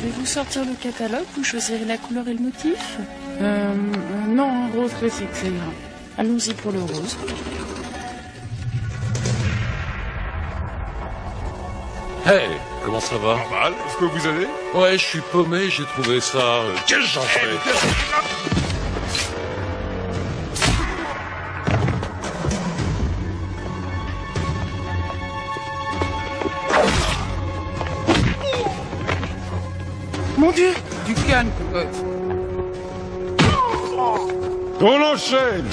Pouvez-vous sortir le catalogue? Vous choisirez la couleur et le motif? Non, un rose classique, c'est ira. Allons-y pour le rose. Hey, comment ça va? Normal, est-ce que vous allez? Ouais, je suis paumé, j'ai trouvé ça... Qu'est-ce que j'en fais? Mon Dieu, du calme. On enchaîne!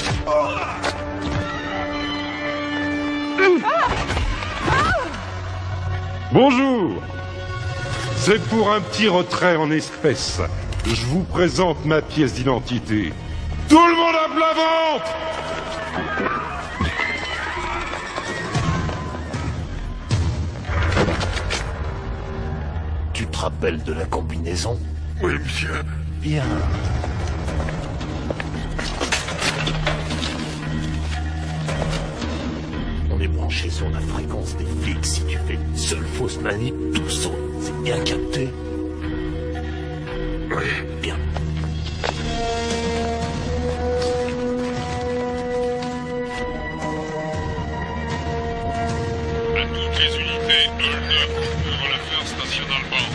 Bonjour! C'est pour un petit retrait en espèces. Je vous présente ma pièce d'identité. Tout le monde à plat ventre! Tu te rappelles de la combinaison? Oui, monsieur. Bien. On est branché sur la fréquence des flics. Si tu fais une seule fausse manip, tout saute. C'est bien capté? Oui. Bien. À toutes les unités, hold up devant la First National Bank.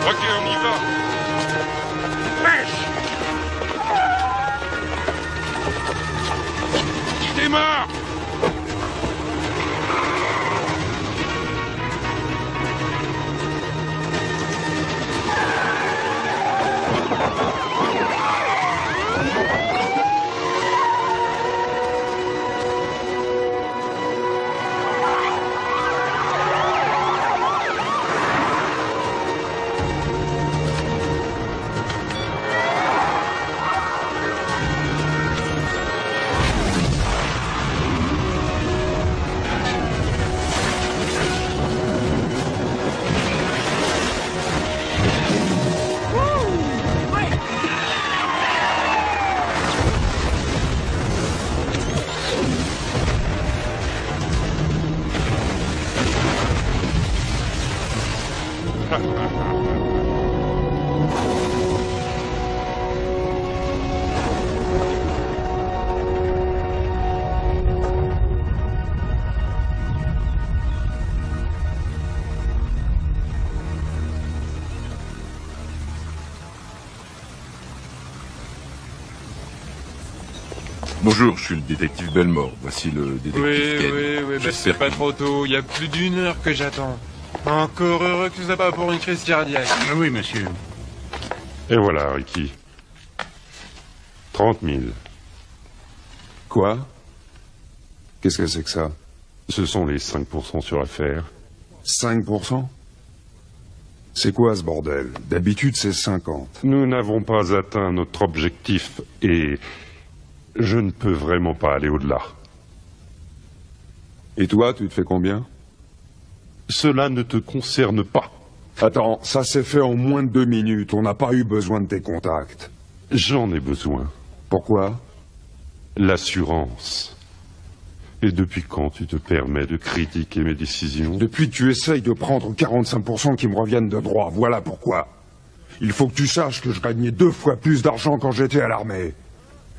Ok, on y va. Pêche! Démarre! Bonjour, je suis le détective Belmore. Voici le détective Ken. Oui, bah c'est J'espère pas que- trop tôt. Il y a plus d'1 heure que j'attends. Encore heureux que ce soit pas pour une crise cardiaque. Oui, monsieur. Et voilà, Ricky. 30 000. Quoi? Qu'est-ce que c'est que ça? Ce sont les 5% sur l'affaire. 5%? C'est quoi ce bordel? D'habitude, c'est 50. Nous n'avons pas atteint notre objectif et je ne peux vraiment pas aller au-delà. Et toi, tu te fais combien? Cela ne te concerne pas. Attends, ça s'est fait en moins de 2 minutes. On n'a pas eu besoin de tes contacts. J'en ai besoin. Pourquoi? L'assurance. Et depuis quand tu te permets de critiquer mes décisions? Depuis que tu essayes de prendre 45% qui me reviennent de droit, voilà pourquoi. Il faut que tu saches que je gagnais 2 fois plus d'argent quand j'étais à l'armée.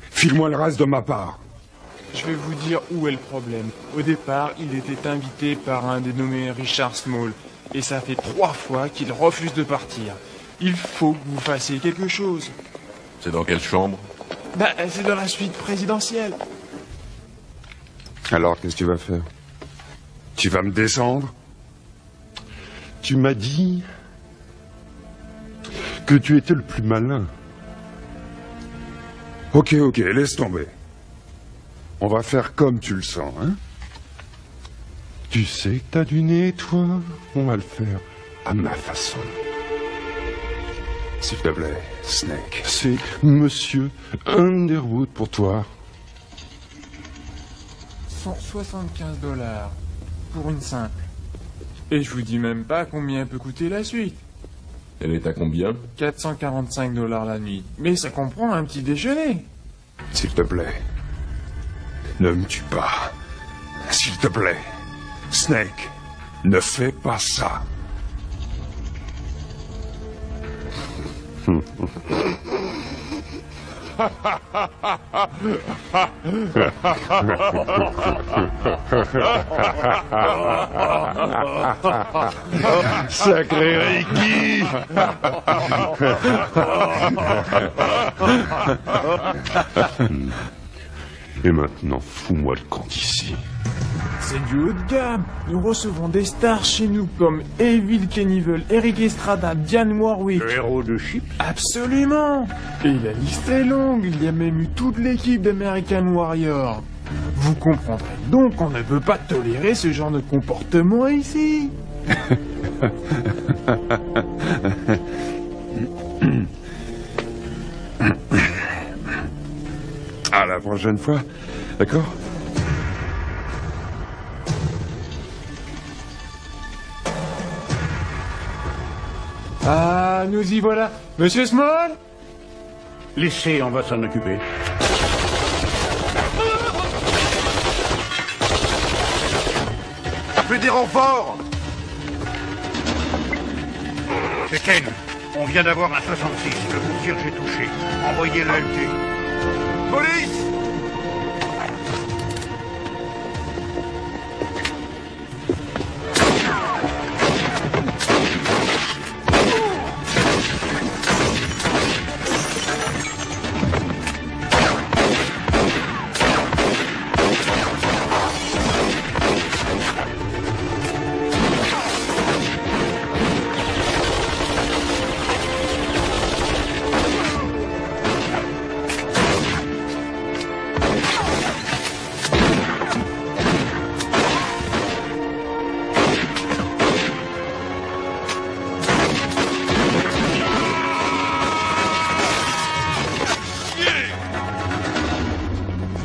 File-moi le reste de ma part. Je vais vous dire où est le problème. Au départ, il était invité par un dénommé Richard Small. Et ça fait 3 fois qu'il refuse de partir. Il faut que vous fassiez quelque chose. C'est dans quelle chambre? Bah, c'est dans la suite présidentielle. Alors, qu'est-ce que tu vas faire? Tu vas me descendre? Tu m'as dit que tu étais le plus malin. Ok, laisse tomber. On va faire comme tu le sens, hein? Tu sais que t'as du nez, toi? On va le faire à ma façon. S'il te plaît, Snake. C'est Monsieur Underwood pour toi. 175 $ pour une simple. Et je vous dis même pas combien peut coûter la suite. Elle est à combien? 445 $ la nuit. Mais ça comprend un petit déjeuner. S'il te plaît. Ne me tue pas. S'il te plaît. Snake, ne fais pas ça. Sacré Ricky. Et maintenant, fous-moi le camp d'ici. C'est du haut de gamme. Nous recevons des stars chez nous comme Evil Knievel, Eric Estrada, Diane Warwick. Le héros de Chip. Absolument. Et la liste est longue. Il y a même eu toute l'équipe d'American Warrior. Vous comprendrez donc qu'on ne peut pas tolérer ce genre de comportement ici. À la prochaine fois, d'accord? Ah, nous y voilà. Monsieur Small? Laissez, on va s'en occuper. Appelez des renforts! C'est Ken. On vient d'avoir un 66. Le concierge est touché. Envoyez le LT. Police!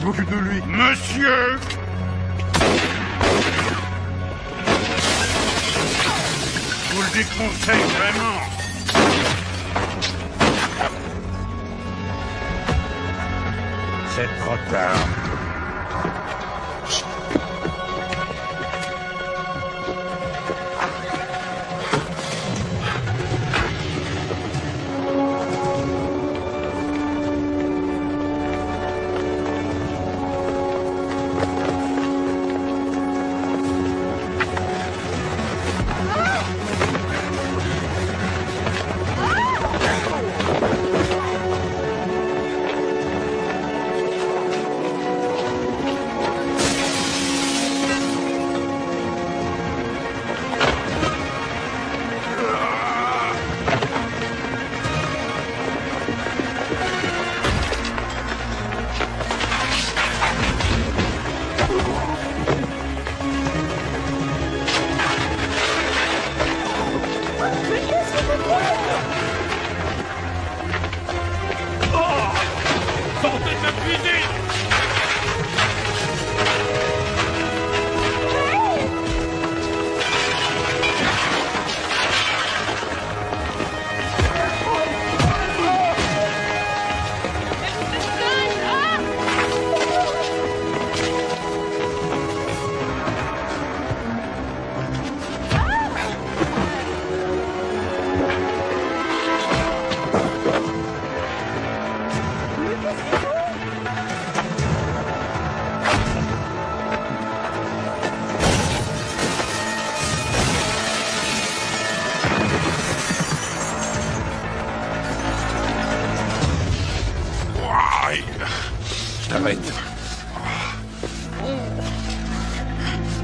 Je m'occupe de lui. Monsieur! Je vous le déconseille vraiment. C'est trop tard. Je t'arrête.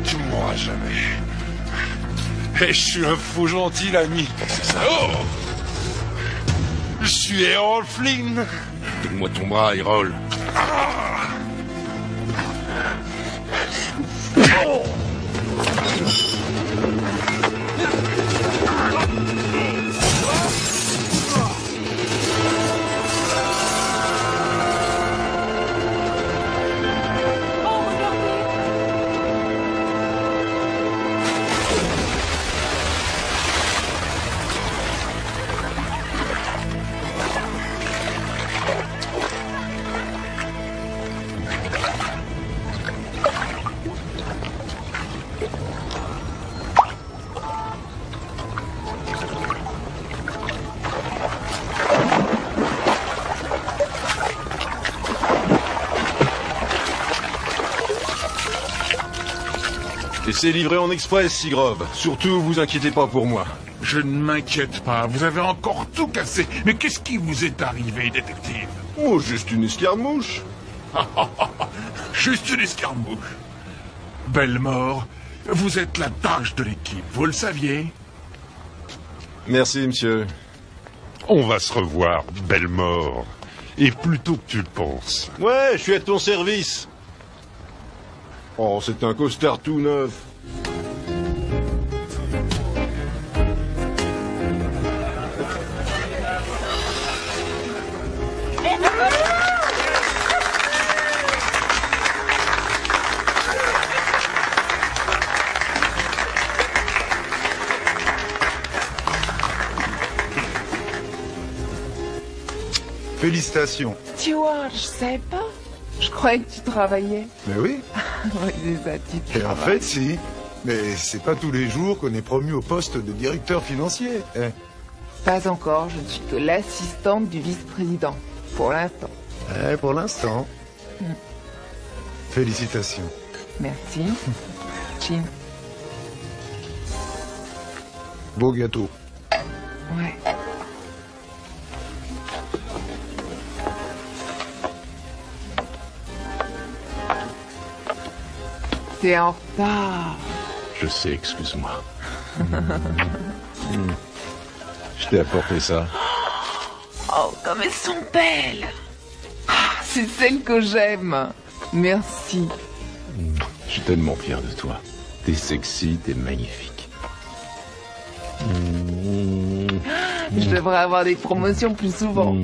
Tu mourras jamais. Et je suis un faux gentil, l'ami. C'est ça. Oh, je suis Errol Flynn. Donne-moi ton bras, Errol. Et c'est livré en express, Sigrove. Surtout, vous inquiétez pas pour moi. Je ne m'inquiète pas, vous avez encore tout cassé. Mais qu'est-ce qui vous est arrivé, détective? Oh, juste une escarmouche. Juste une escarmouche. Belmore, vous êtes la tâche de l'équipe, vous le saviez? Merci, monsieur. On va se revoir, Belmore. Et plus tôt que tu le penses. Ouais, je suis à ton service. Oh, c'est un costard tout neuf. Félicitations. Tu vois, je savais pas. Je croyais que tu travaillais. Mais oui. Oui, c'est ça, tu Et en travailles. fait, si. Mais c'est pas tous les jours qu'on est promu au poste de directeur financier. Hein. Pas encore, je ne suis que l'assistante du vice-président. Pour l'instant. Pour l'instant. Félicitations. Merci. Jim. Beau gâteau. Ouais. T'es en retard. Je sais, excuse-moi. Je t'ai apporté ça. Oh, comme elles sont belles. Ah, c'est celle que j'aime. Merci. Je suis tellement fier de toi. T'es sexy, t'es magnifique. Je devrais avoir des promotions plus souvent.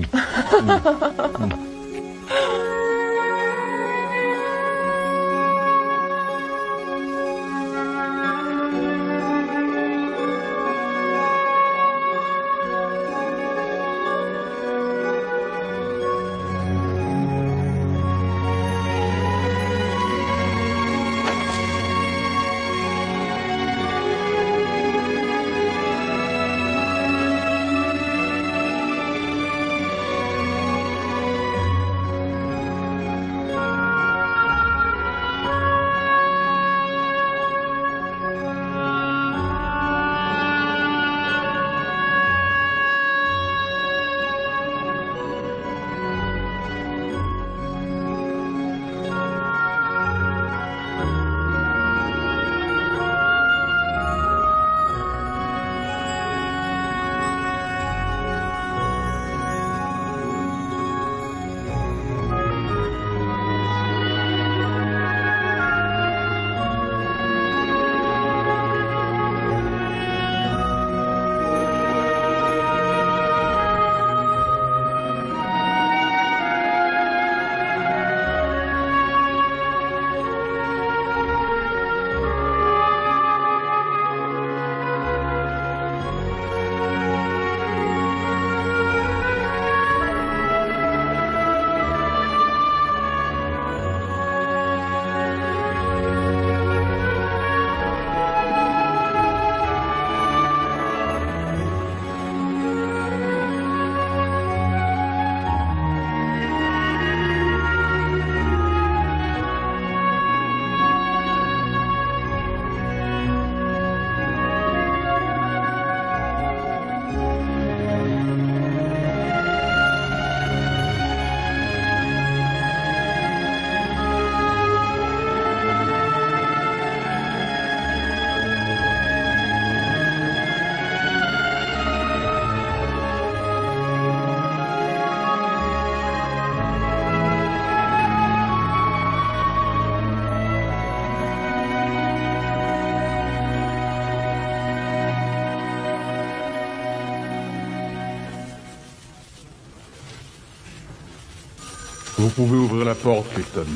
Vous pouvez ouvrir la porte, Clifton.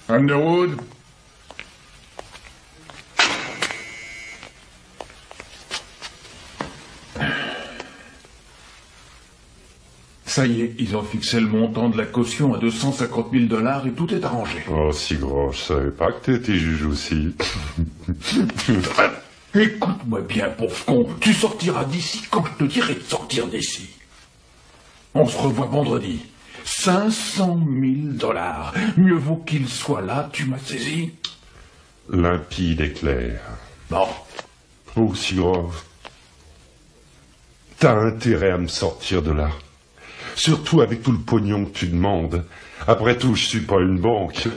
Underwood? Ça y est, ils ont fixé le montant de la caution à 250 000 $ et tout est arrangé. Oh, Sigrove, je savais pas que t'étais juge aussi. Écoute-moi bien, pauvre con, tu sortiras d'ici quand je te dirai de sortir d'ici. On se revoit vendredi. 500 000 $. Mieux vaut qu'il soit là, tu m'as saisi? Limpide et clair. Bon. Oh, Sigrov. T'as intérêt à me sortir de là. Surtout avec tout le pognon que tu demandes. Après tout, je suis pas une banque.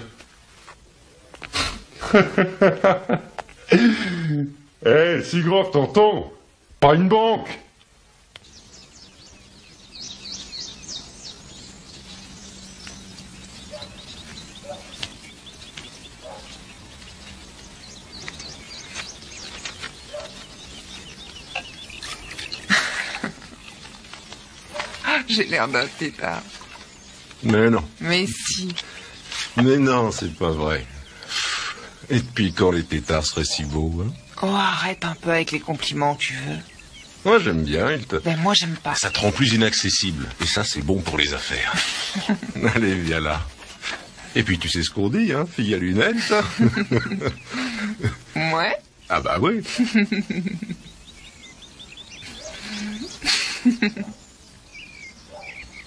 Eh, Sigrov, t'entends? Pas une banque. J'ai l'air d'un tétard. Mais non. Mais si. Mais non, c'est pas vrai. Et depuis quand les tétards seraient si beaux, hein? Oh, arrête un peu avec les compliments, tu veux. Moi, j'aime bien. Ben, moi, j'aime pas. Ça te rend plus inaccessible. Et ça, c'est bon pour les affaires. Allez, viens là. Et puis, tu sais ce qu'on dit, hein, fille à lunettes. Ouais. Ah bah oui.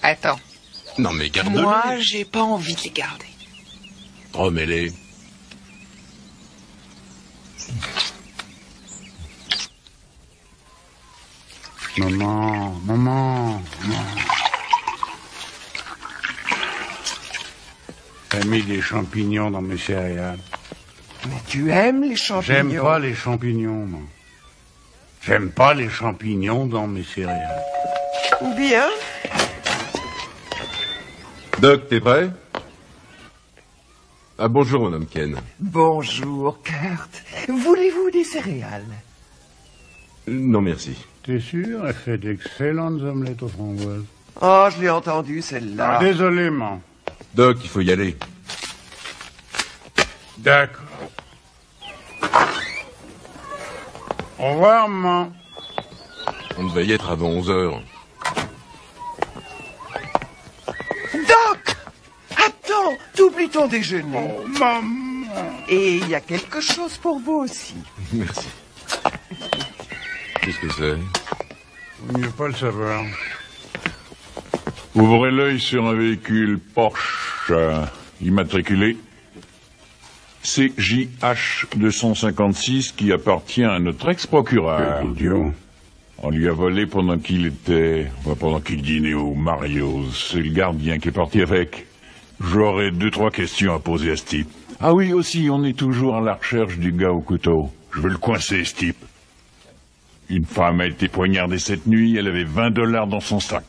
Attends. Non, mais garde-les. Moi, j'ai pas envie de les garder. Remets-les. Maman. T'as mis des champignons dans mes céréales. Mais tu aimes les champignons? J'aime pas les champignons, moi. J'aime pas les champignons dans mes céréales. Ou bien? Doc, t'es prêt? Ah, bonjour, mon homme Ken. Bonjour, Kurt. Voulez-vous des céréales? Non, merci. T'es sûr? Elle fait d'excellentes omelettes aux framboises. Oh, je l'ai entendu, celle-là. Ah, désolé, man. Doc, il faut y aller. D'accord. Au revoir, maman. On devait y être avant 11h. Doc! Attends, t'oublies ton déjeuner. Oh, maman. Et il y a quelque chose pour vous aussi. Merci. Qu'est-ce que c'est? Vaut mieux pas le savoir. Ouvrez l'œil sur un véhicule Porsche immatriculé CJH 256 qui appartient à notre ex-procureur. Idiot. On lui a volé pendant qu'il dînait au Mario's. C'est le gardien qui est parti avec. J'aurais 2-3 questions à poser à ce type. Ah oui, aussi, on est toujours à la recherche du gars au couteau. Je veux le coincer, ce type. Une femme a été poignardée cette nuit, elle avait 20 $ dans son sac.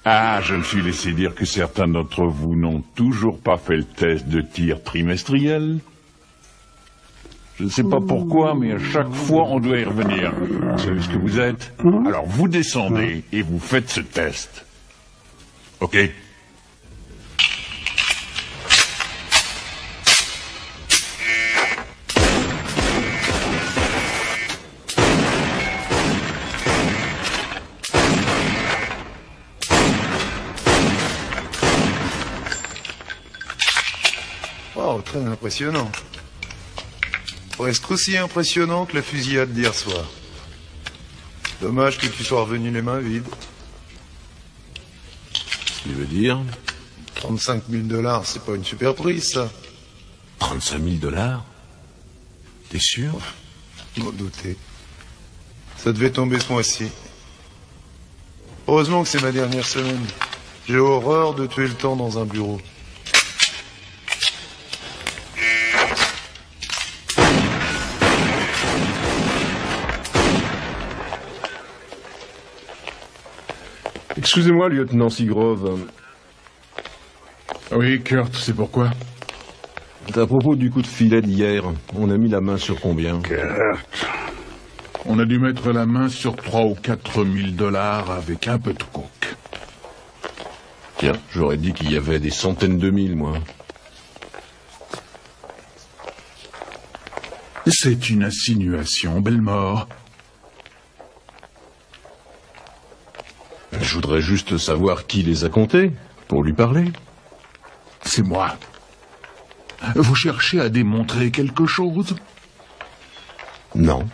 Ah, je me suis laissé dire que certains d'entre vous n'ont toujours pas fait le test de tir trimestriel. Je ne sais pas pourquoi, mais à chaque fois, on doit y revenir. Vous savez ce que vous êtes? Alors, vous descendez et vous faites ce test. OK? Oh, très impressionnant. Presque aussi impressionnant que la fusillade d'hier soir. Dommage que tu sois revenu les mains vides. Ce qui veut dire 35 000 $, c'est pas une super prise, ça. 35 000 $? T'es sûr? Je m'en doutais. Ça devait tomber ce mois-ci. Heureusement que c'est ma dernière semaine. J'ai horreur de tuer le temps dans un bureau. Excusez-moi, lieutenant Sigrov. Oui, Kurt, c'est pourquoi? À propos du coup de filet d'hier, on a mis la main sur combien? Kurt, on a dû mettre la main sur 3 ou 4 000 $ avec un peu de coke. Tiens, j'aurais dit qu'il y avait des centaines de mille, moi. C'est une insinuation, Belmore. Je voudrais juste savoir qui les a comptés, pour lui parler. C'est moi. Vous cherchez à démontrer quelque chose? Non.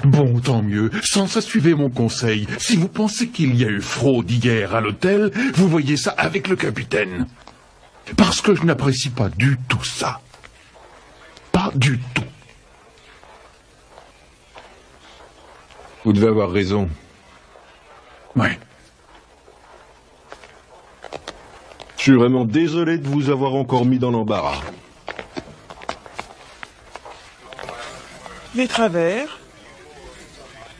Bon, tant mieux. Sans ça, suivez mon conseil. Si vous pensez qu'il y a eu fraude hier à l'hôtel, vous voyez ça avec le capitaine. Parce que je n'apprécie pas du tout ça. Pas du tout. Vous devez avoir raison. Ouais. Je suis vraiment désolé de vous avoir encore mis dans l'embarras. Les travers,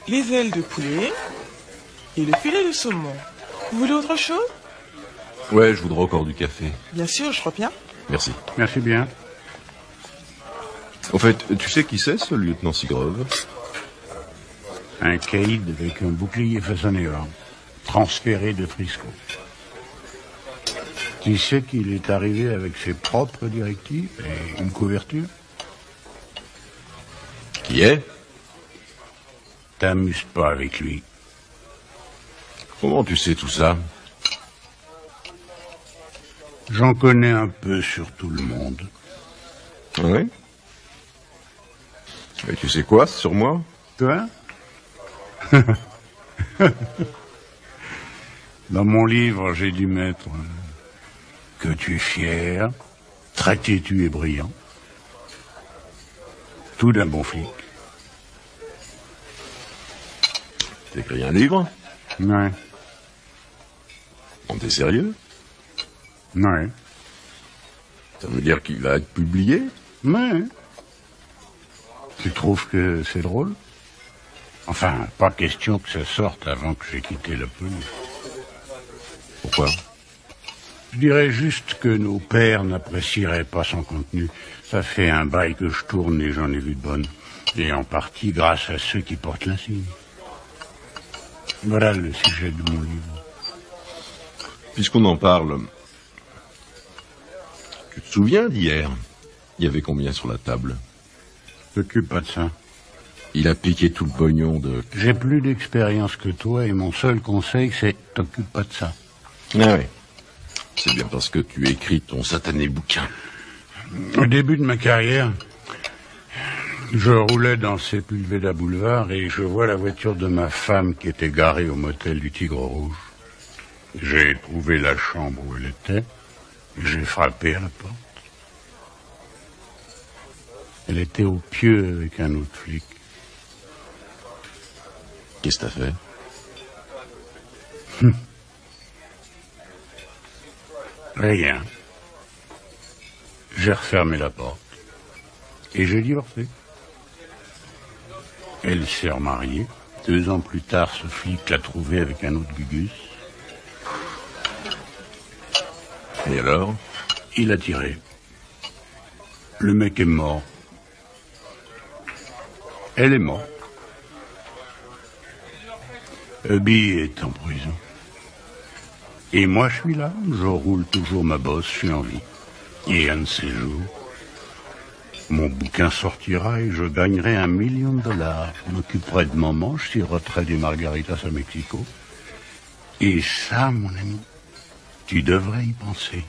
les ailes de poulet et le filet de saumon. Vous voulez autre chose? Ouais, je voudrais encore du café. Bien sûr, je crois bien. Merci. Merci bien. En fait, tu sais qui c'est, ce lieutenant Seagrove? Un caïd avec un bouclier façonné or, transféré de Frisco. Tu sais qu'il est arrivé avec ses propres directives et une couverture? Qui est? T'amuses pas avec lui. Comment tu sais tout ça? J'en connais un peu sur tout le monde. Oui? Et tu sais quoi sur moi? Toi? Dans mon livre, j'ai dû mettre que tu es fier, très têtu et brillant. Tout d'un bon flic. T'écris un livre? Ouais. T'es sérieux? Ouais. Ça veut dire qu'il va être publié? Ouais. Tu trouves que c'est drôle? Enfin, pas question que ça sorte avant que j'ai quitté la police. Pourquoi? Je dirais juste que nos pères n'apprécieraient pas son contenu. Ça fait un bail que je tourne et j'en ai vu de bonnes. Et en partie grâce à ceux qui portent l'insigne. Voilà le sujet de mon livre. Puisqu'on en parle, tu te souviens d'hier? Il y avait combien sur la table? T'occupe pas de ça. Il a piqué tout le pognon de... J'ai plus d'expérience que toi et mon seul conseil, c'est t'occupe pas de ça. Ah oui. C'est bien parce que tu écris ton satané bouquin. Au début de ma carrière, je roulais dans le Sepulveda Boulevard et je vois la voiture de ma femme qui était garée au motel du Tigre Rouge. J'ai trouvé la chambre où elle était. J'ai frappé à la porte. Elle était au pieu avec un autre flic. Qu'est-ce que t'as fait? Rien. J'ai refermé la porte. Et j'ai divorcé. Elle s'est remariée. 2 ans plus tard, ce flic l'a trouvée avec un autre gugus. Et alors? Il a tiré. Le mec est mort. Elle est morte. Hubby est en prison. Et moi, je suis là. Je roule toujours ma bosse, je suis en vie. Et un de ces jours, mon bouquin sortira et je gagnerai $1 million. Je m'occuperai de maman, je siroterai des margaritas à Mexico. Et ça, mon ami, tu devrais y penser.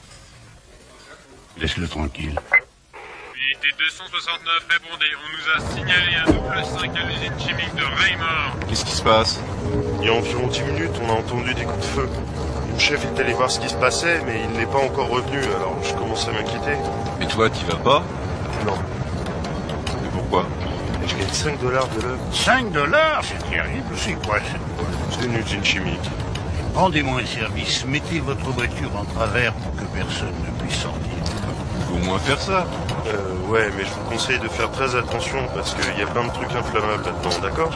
Laisse-le tranquille. Unité 269 répondez, on nous a signalé un double 5 à l'usine chimique de Raymore. Qu'est-ce qui se passe? Il y a environ 10 minutes, on a entendu des coups de feu. Mon chef est allé voir ce qui se passait, mais il n'est pas encore revenu, alors je commence à m'inquiéter. Et toi, t'y vas pas? Non. Mais pourquoi? Je gagne $5 de l'heure. $5? C'est terrible, c'est quoi cette boîte? C'est une usine chimique. Rendez-moi un service, mettez votre voiture en travers pour que personne ne puisse sortir. Faut au moins faire ça. Ouais, mais je vous conseille de faire très attention parce qu'il y a plein de trucs inflammables là-dedans, d'accord?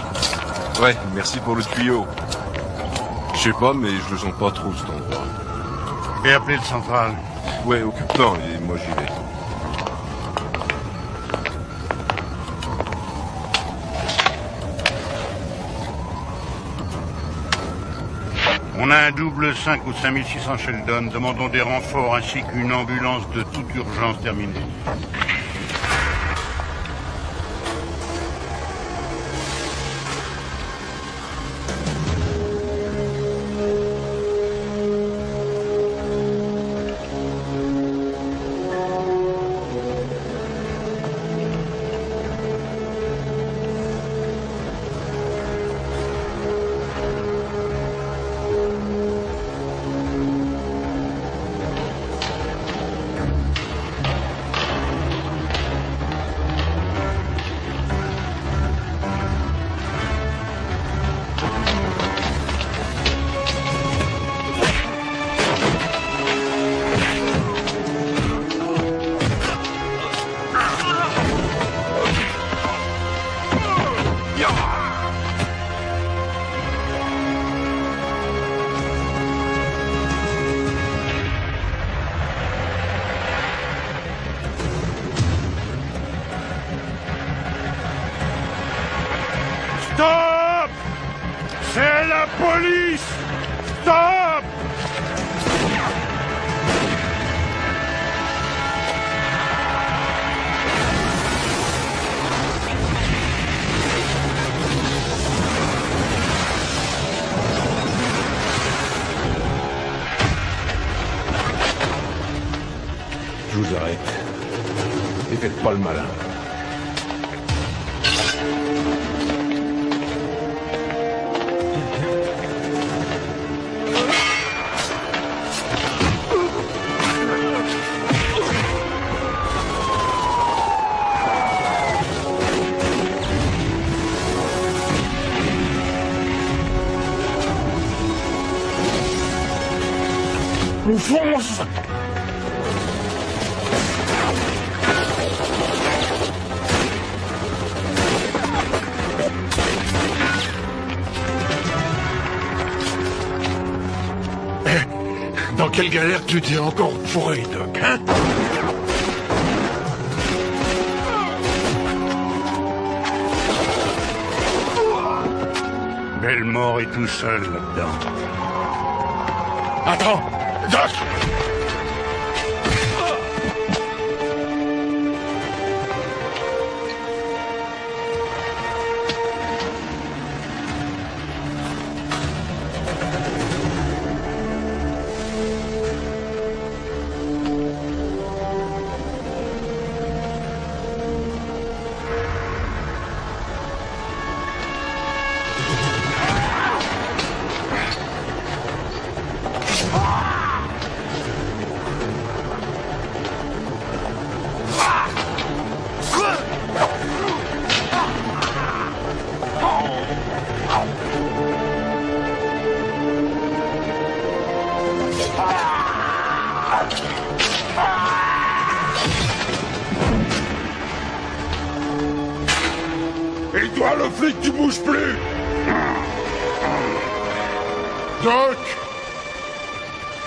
Ouais, merci pour le tuyau. Je sais pas, mais je le sens pas trop cet endroit. Je vais appeler le central. Ouais, occupe-toi, et moi j'y vais. On a un double 5 ou 5600 Sheldon. Demandons des renforts ainsi qu'une ambulance de toute urgence terminée. police! Stop! Je vous arrête. Et faites pas le malin. On fonce! Dans quelle galère tu t'es encore fourré, Doc, hein? Belmore est tout seul là-dedans. Attends! Doc! Et toi, le flic, tu bouges plus! Doc!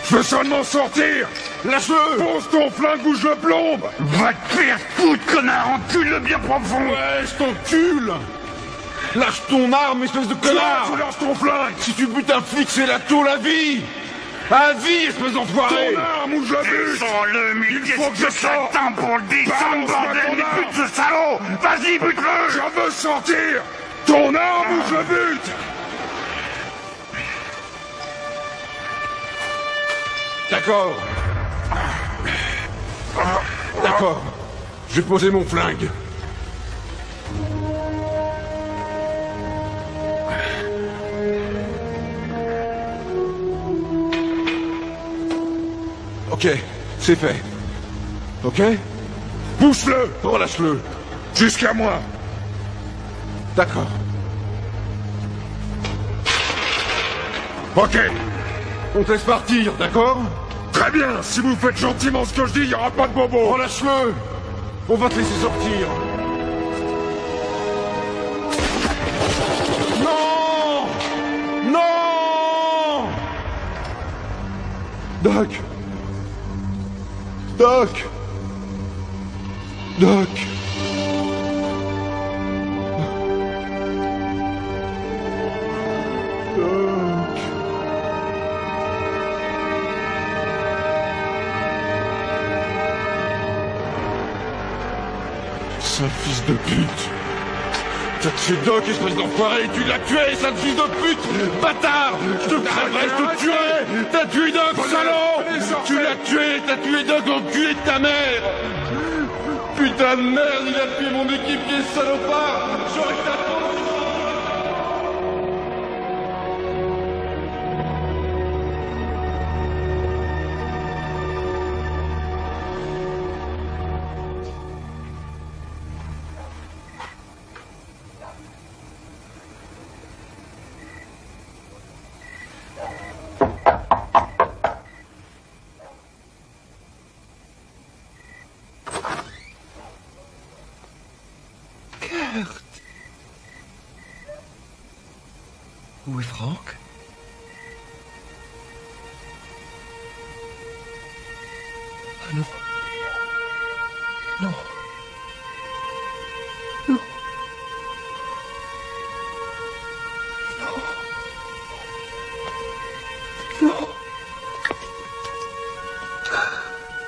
Je veux seulement sortir! Lâche-le! Pose ton flingue ou je le plombe! Va te faire foutre, connard! Encule-le bien profond! Ouais, je t'encule! Lâche ton arme, espèce de connard! Tu lâches ton flingue! Si tu butes un flic, c'est la tôle à vie! À vie, espèce d'enfoiré! Ton arme ou je la bute! Descends-le, mais il faut que je sorte! Attends pour le descendre, bordel! Mais bute ce salaud! Vas-y, bute-le! Je veux sortir! Ton arme ou je le bute! D'accord. D'accord. Je vais poser mon flingue. Ok, c'est fait. Ok? Pousse-le! Relâche-le! Jusqu'à moi! D'accord. Ok! On te laisse partir, d'accord? Très bien! Si vous faites gentiment ce que je dis, il n'y aura pas de bobo! Relâche-le! On va te laisser sortir! Non! Non! Doc! Doc! Doc! Doc! Sale fils de pute! T'as tué Doc, espèce d'enfoiré! Tu l'as tué, sale fils de pute! Bâtard! Je te crèverai, je te tuerai! T'as tué Doc, salaud! Tu l'as tué Doc, enculé de ta mère! Putain de merde, il a tué mon équipier, salopard! J'aurais t'attendre! Où est Franck? Ah non. Non. Non. Non.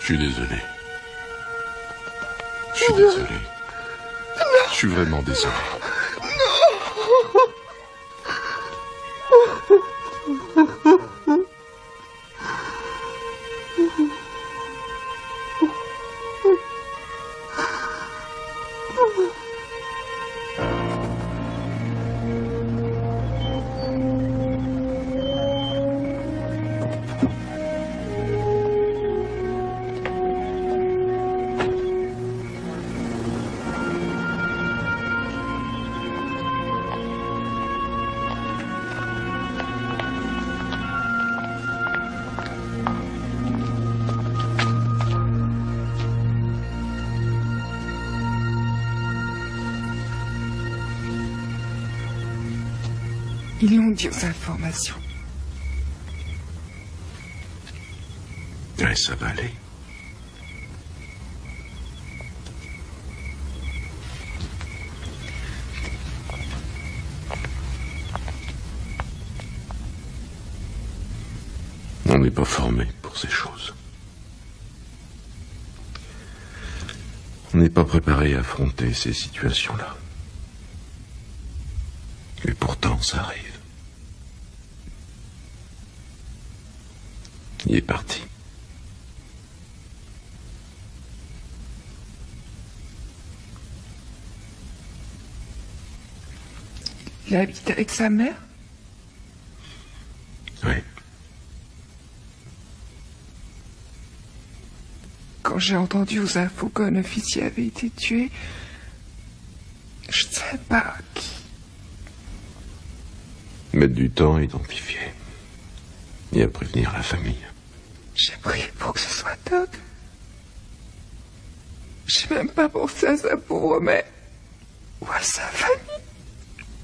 suis désolé. Je suis désolé. Je suis vraiment désolé. Ils l'ont dit aux informations. Ouais, ça va aller. On n'est pas formé pour ces choses. On n'est pas préparé à affronter ces situations-là. Et pourtant, ça arrive. Il est parti. Il habite avec sa mère? Oui. Quand j'ai entendu aux infos qu'un officier avait été tué, je ne savais pas qui. Mettre du temps à identifier. Et à prévenir la famille. J'ai prié pour que ce soit Doc. J'ai même pas pensé à sa pauvre mère. Ou à sa famille.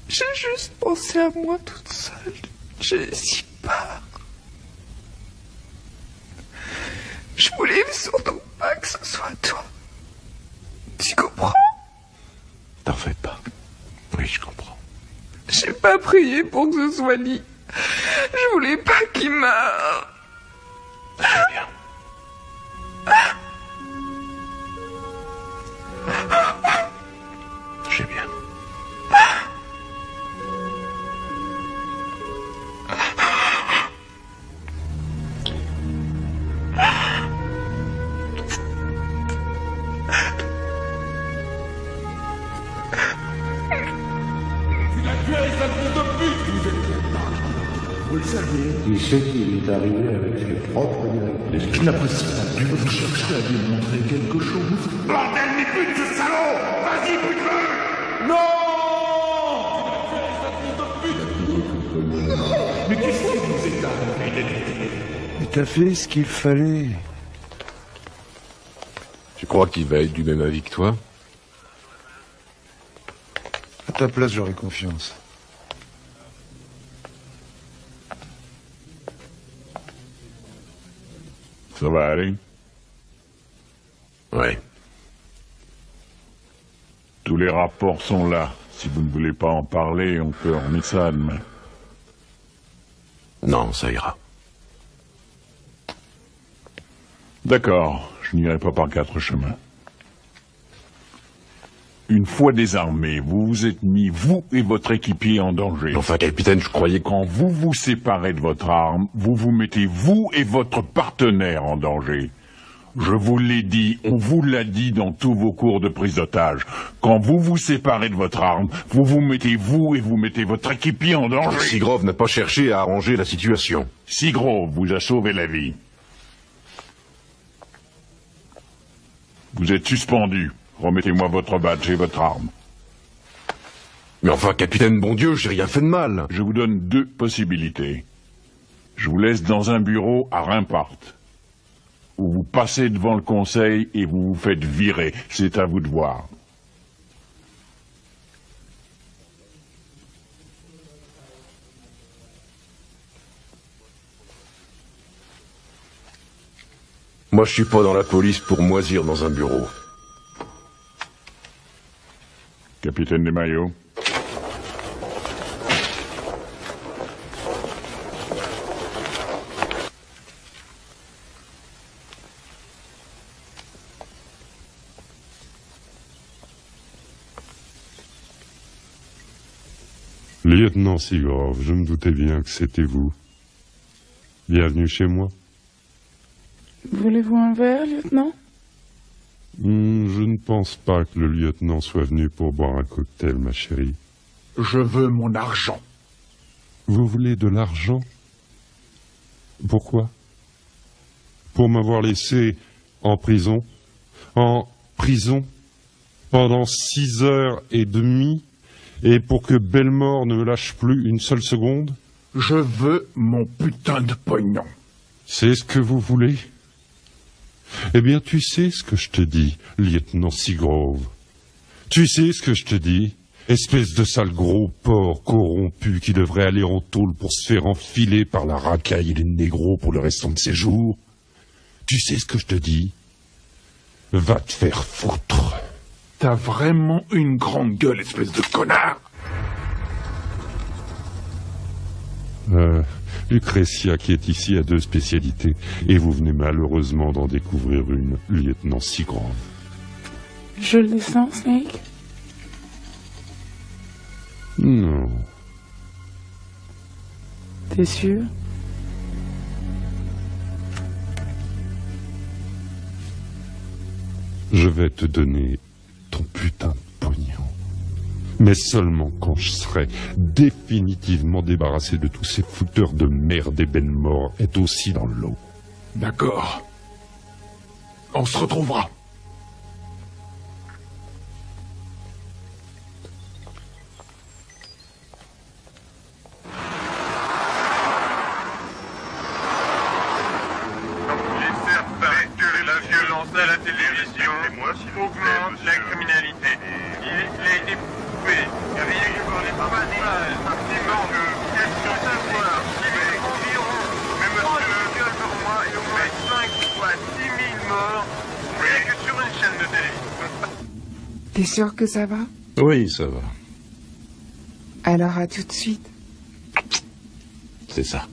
J'ai juste pensé à moi toute seule. J'ai si peur. Je voulais surtout pas que ce soit toi. Tu comprends? T'en fais pas. Oui, je comprends. J'ai pas prié pour que ce soit Lee. Je voulais pas qu'il meure. Très bien. J'ai bien. Vous le saviez. Qui sait qu'il est arrivé avec ses propres directives. N'apprécie pas dû vous chercher à démontrer quelque chose. Bordel, mais bute ce salaud! Vas-y, bute-le! Non! Mais qu'est-ce qui vous est arrivé? Mais t'as fait ce qu'il fallait. Tu crois qu'il va être du même avis que toi? À ta place, j'aurais confiance. Ça va aller? Ouais. Tous les rapports sont là. Si vous ne voulez pas en parler, on peut remettre ça demain. Non, ça ira. D'accord, je n'irai pas par 4 chemins. Une fois désarmé, vous vous êtes mis, vous et votre équipier, en danger. Enfin, capitaine, je croyais que... Quand vous vous séparez de votre arme, vous vous mettez, vous et votre partenaire, en danger. Je vous l'ai dit, on vous l'a dit dans tous vos cours de prise d'otage. Quand vous vous séparez de votre arme, vous vous mettez, vous et vous mettez votre équipier en danger. Seagrove n'a pas cherché à arranger la situation. Seagrove vous a sauvé la vie. Vous êtes suspendu. Remettez-moi votre badge et votre arme. Mais enfin, capitaine, bon Dieu, j'ai rien fait de mal. Je vous donne 2 possibilités. Je vous laisse dans un bureau à Rimpart, où vous passez devant le conseil et vous vous faites virer. C'est à vous de voir. Moi, je suis pas dans la police pour moisir dans un bureau. Capitaine Desmaillots. Lieutenant Seagrove, je me doutais bien que c'était vous. Bienvenue chez moi. Voulez-vous un verre, lieutenant? Je ne pense pas que le lieutenant soit venu pour boire un cocktail, ma chérie. Je veux mon argent. Vous voulez de l'argent? Pourquoi? Pour m'avoir laissé en prison? En prison? Pendant 6h30? Et pour que Belmore ne me lâche plus une seule seconde? Je veux mon putain de pognon. C'est ce que vous voulez? Eh bien, tu sais ce que je te dis, lieutenant Seagrove. Tu sais ce que je te dis? Espèce de sale gros porc corrompu qui devrait aller en tôle pour se faire enfiler par la racaille et les négros pour le restant de ses jours. Tu sais ce que je te dis? Va te faire foutre. T'as vraiment une grande gueule, espèce de connard. Lucretia qui est ici a 2 spécialités, et vous venez malheureusement d'en découvrir une, lieutenant Seagrove. Je le sens, Snake? Non. T'es sûr? Je vais te donner ton putain de pognon. Mais seulement quand je serai définitivement débarrassé de tous ces fouteurs de merde et Belmore est aussi dans l'eau. D'accord. On se retrouvera. La violence à la télévision augmente la criminalité. Il a été prouvé. Rien que par les passages, arguments de question de savoir, environ, même 30 viols par mois et au moins 5 fois 10 000 morts, rien que sur une chaîne de télévision. T'es sûr que ça va? Oui, ça va. Alors à tout de suite. C'est ça.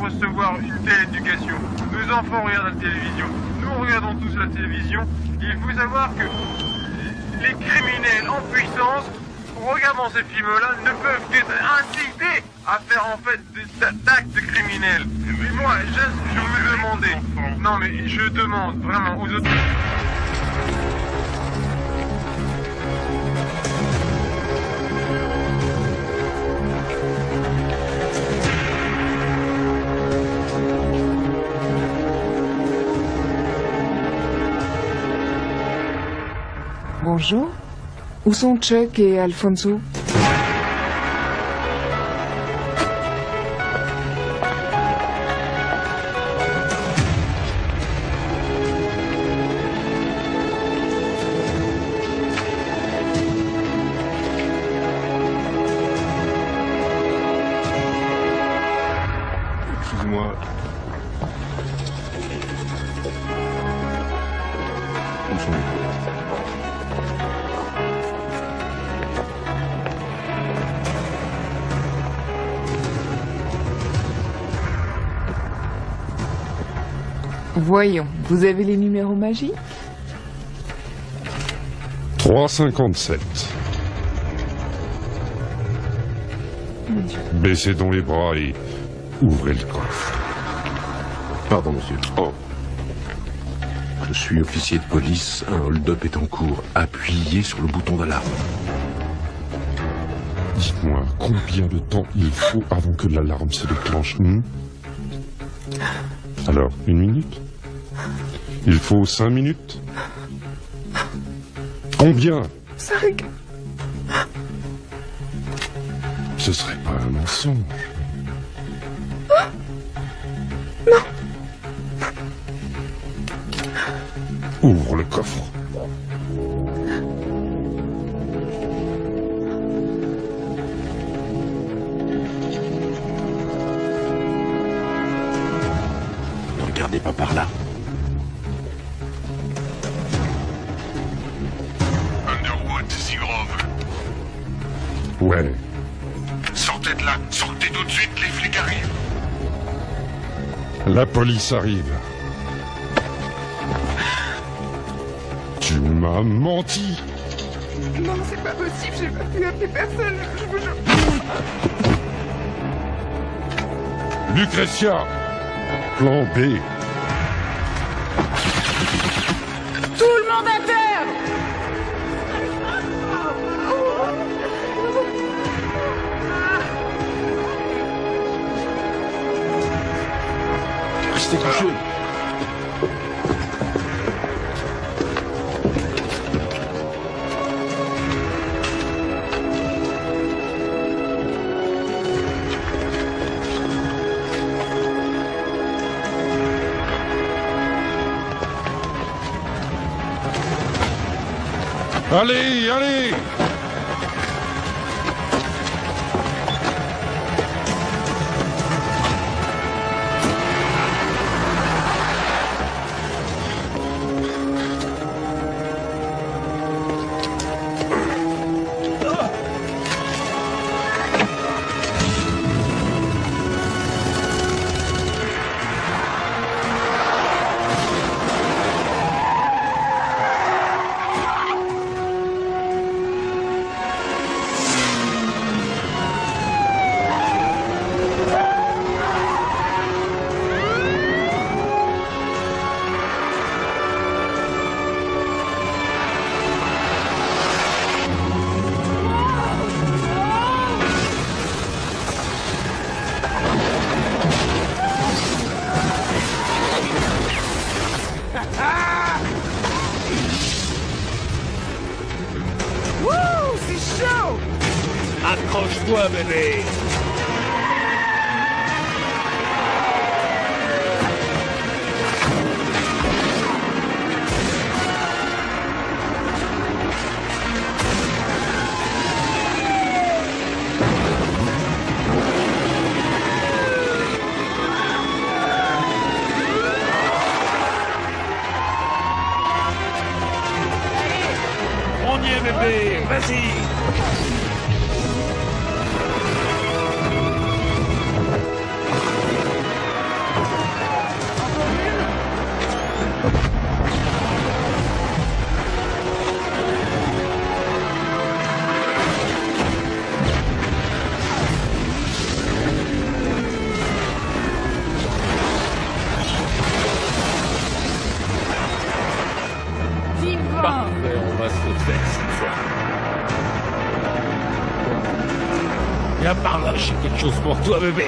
Recevoir une telle éducation. Nos enfants regardent la télévision. Nous regardons tous la télévision. Il faut savoir que les criminels en puissance, regardant ces films-là, ne peuvent qu'être incités à faire en fait des actes criminels. Et moi, je vous demandais. Non mais je demande vraiment aux autres. Bonjour. Où sont Chuck et Alfonso? Excuse-moi. Où sont les toilettes? Voyons, vous avez les numéros magiques? 3,57. Baissez donc les bras et ouvrez le coffre. Pardon, monsieur. Oh. Je suis officier de police. Un hold-up est en cours. Appuyez sur le bouton d'alarme. Dites-moi, combien de temps il faut avant que l'alarme se déclenche? Alors, 1 minute? Il faut 5 minutes? Combien? 5. Ce serait pas un mensonge. Non. Ouvre le coffre. Ne regardez pas par là. Underwood, Seagrove. Ouais. Sortez de là, sortez tout de suite, les flics arrivent. La police arrive. Tu m'as menti. Non, c'est pas possible, j'ai pas pu appeler personne, je vous jure. Lucretia, plan B. Tout le monde à terre! Restez couchés. Allez, allez! Wouh, c'est chaud! Accroche-toi, bébé. On y est, bébé. Vas-y. Parfait, on va se le faire cette fois. Viens par là, j'ai quelque chose pour toi, bébé.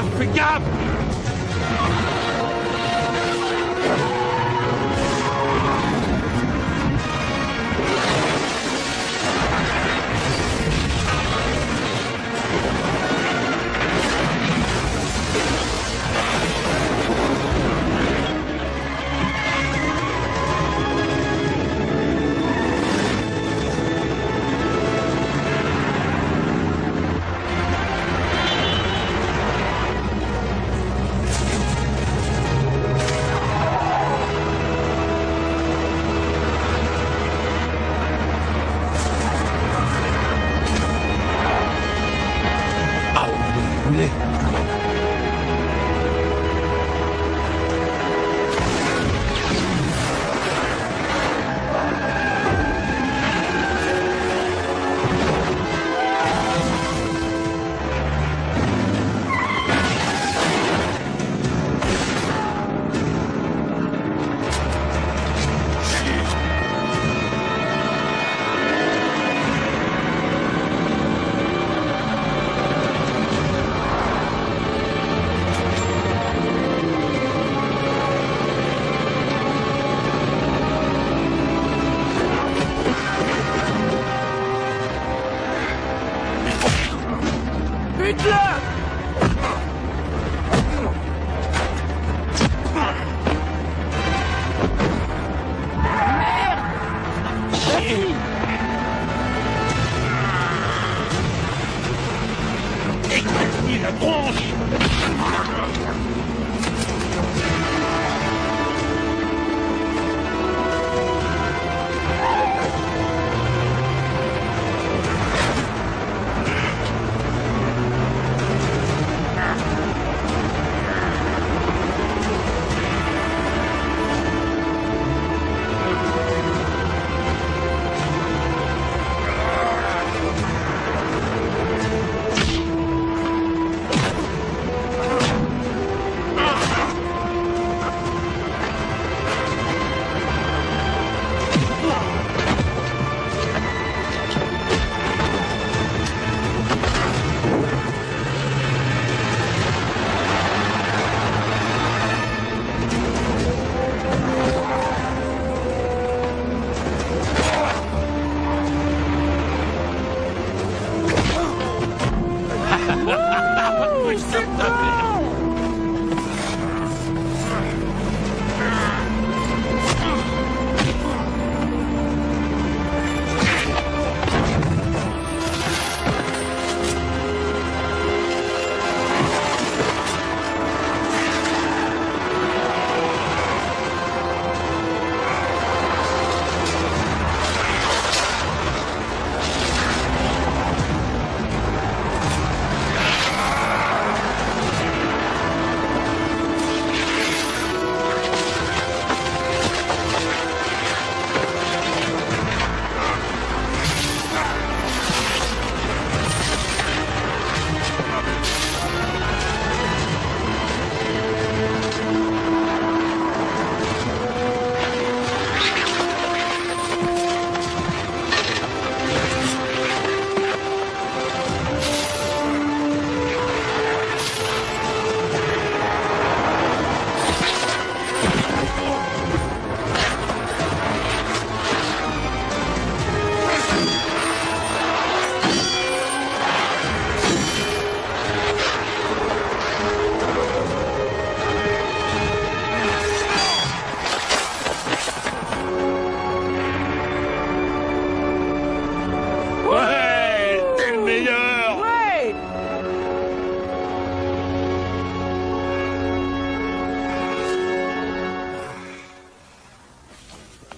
gaffe, fais gaffe!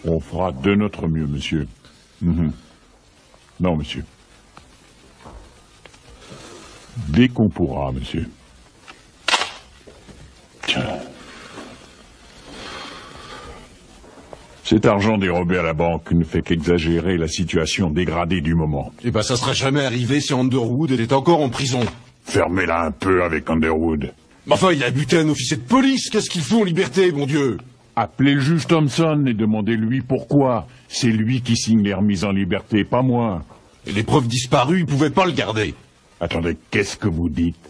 On fera de notre mieux, monsieur. Non, monsieur. Dès qu'on pourra, monsieur. Cet argent dérobé à la banque ne fait qu'exagérer la situation dégradée du moment. Eh ben, ça serait jamais arrivé si Underwood était encore en prison. Fermez-la un peu avec Underwood. Mais enfin, il a buté un officier de police. Qu'est-ce qu'il fout en liberté, mon Dieu? Appelez le juge Thompson et demandez-lui pourquoi. C'est lui qui signe les remises en liberté, pas moi. Et les preuves disparues, il pouvait pas le garder. Attendez, qu'est-ce que vous dites?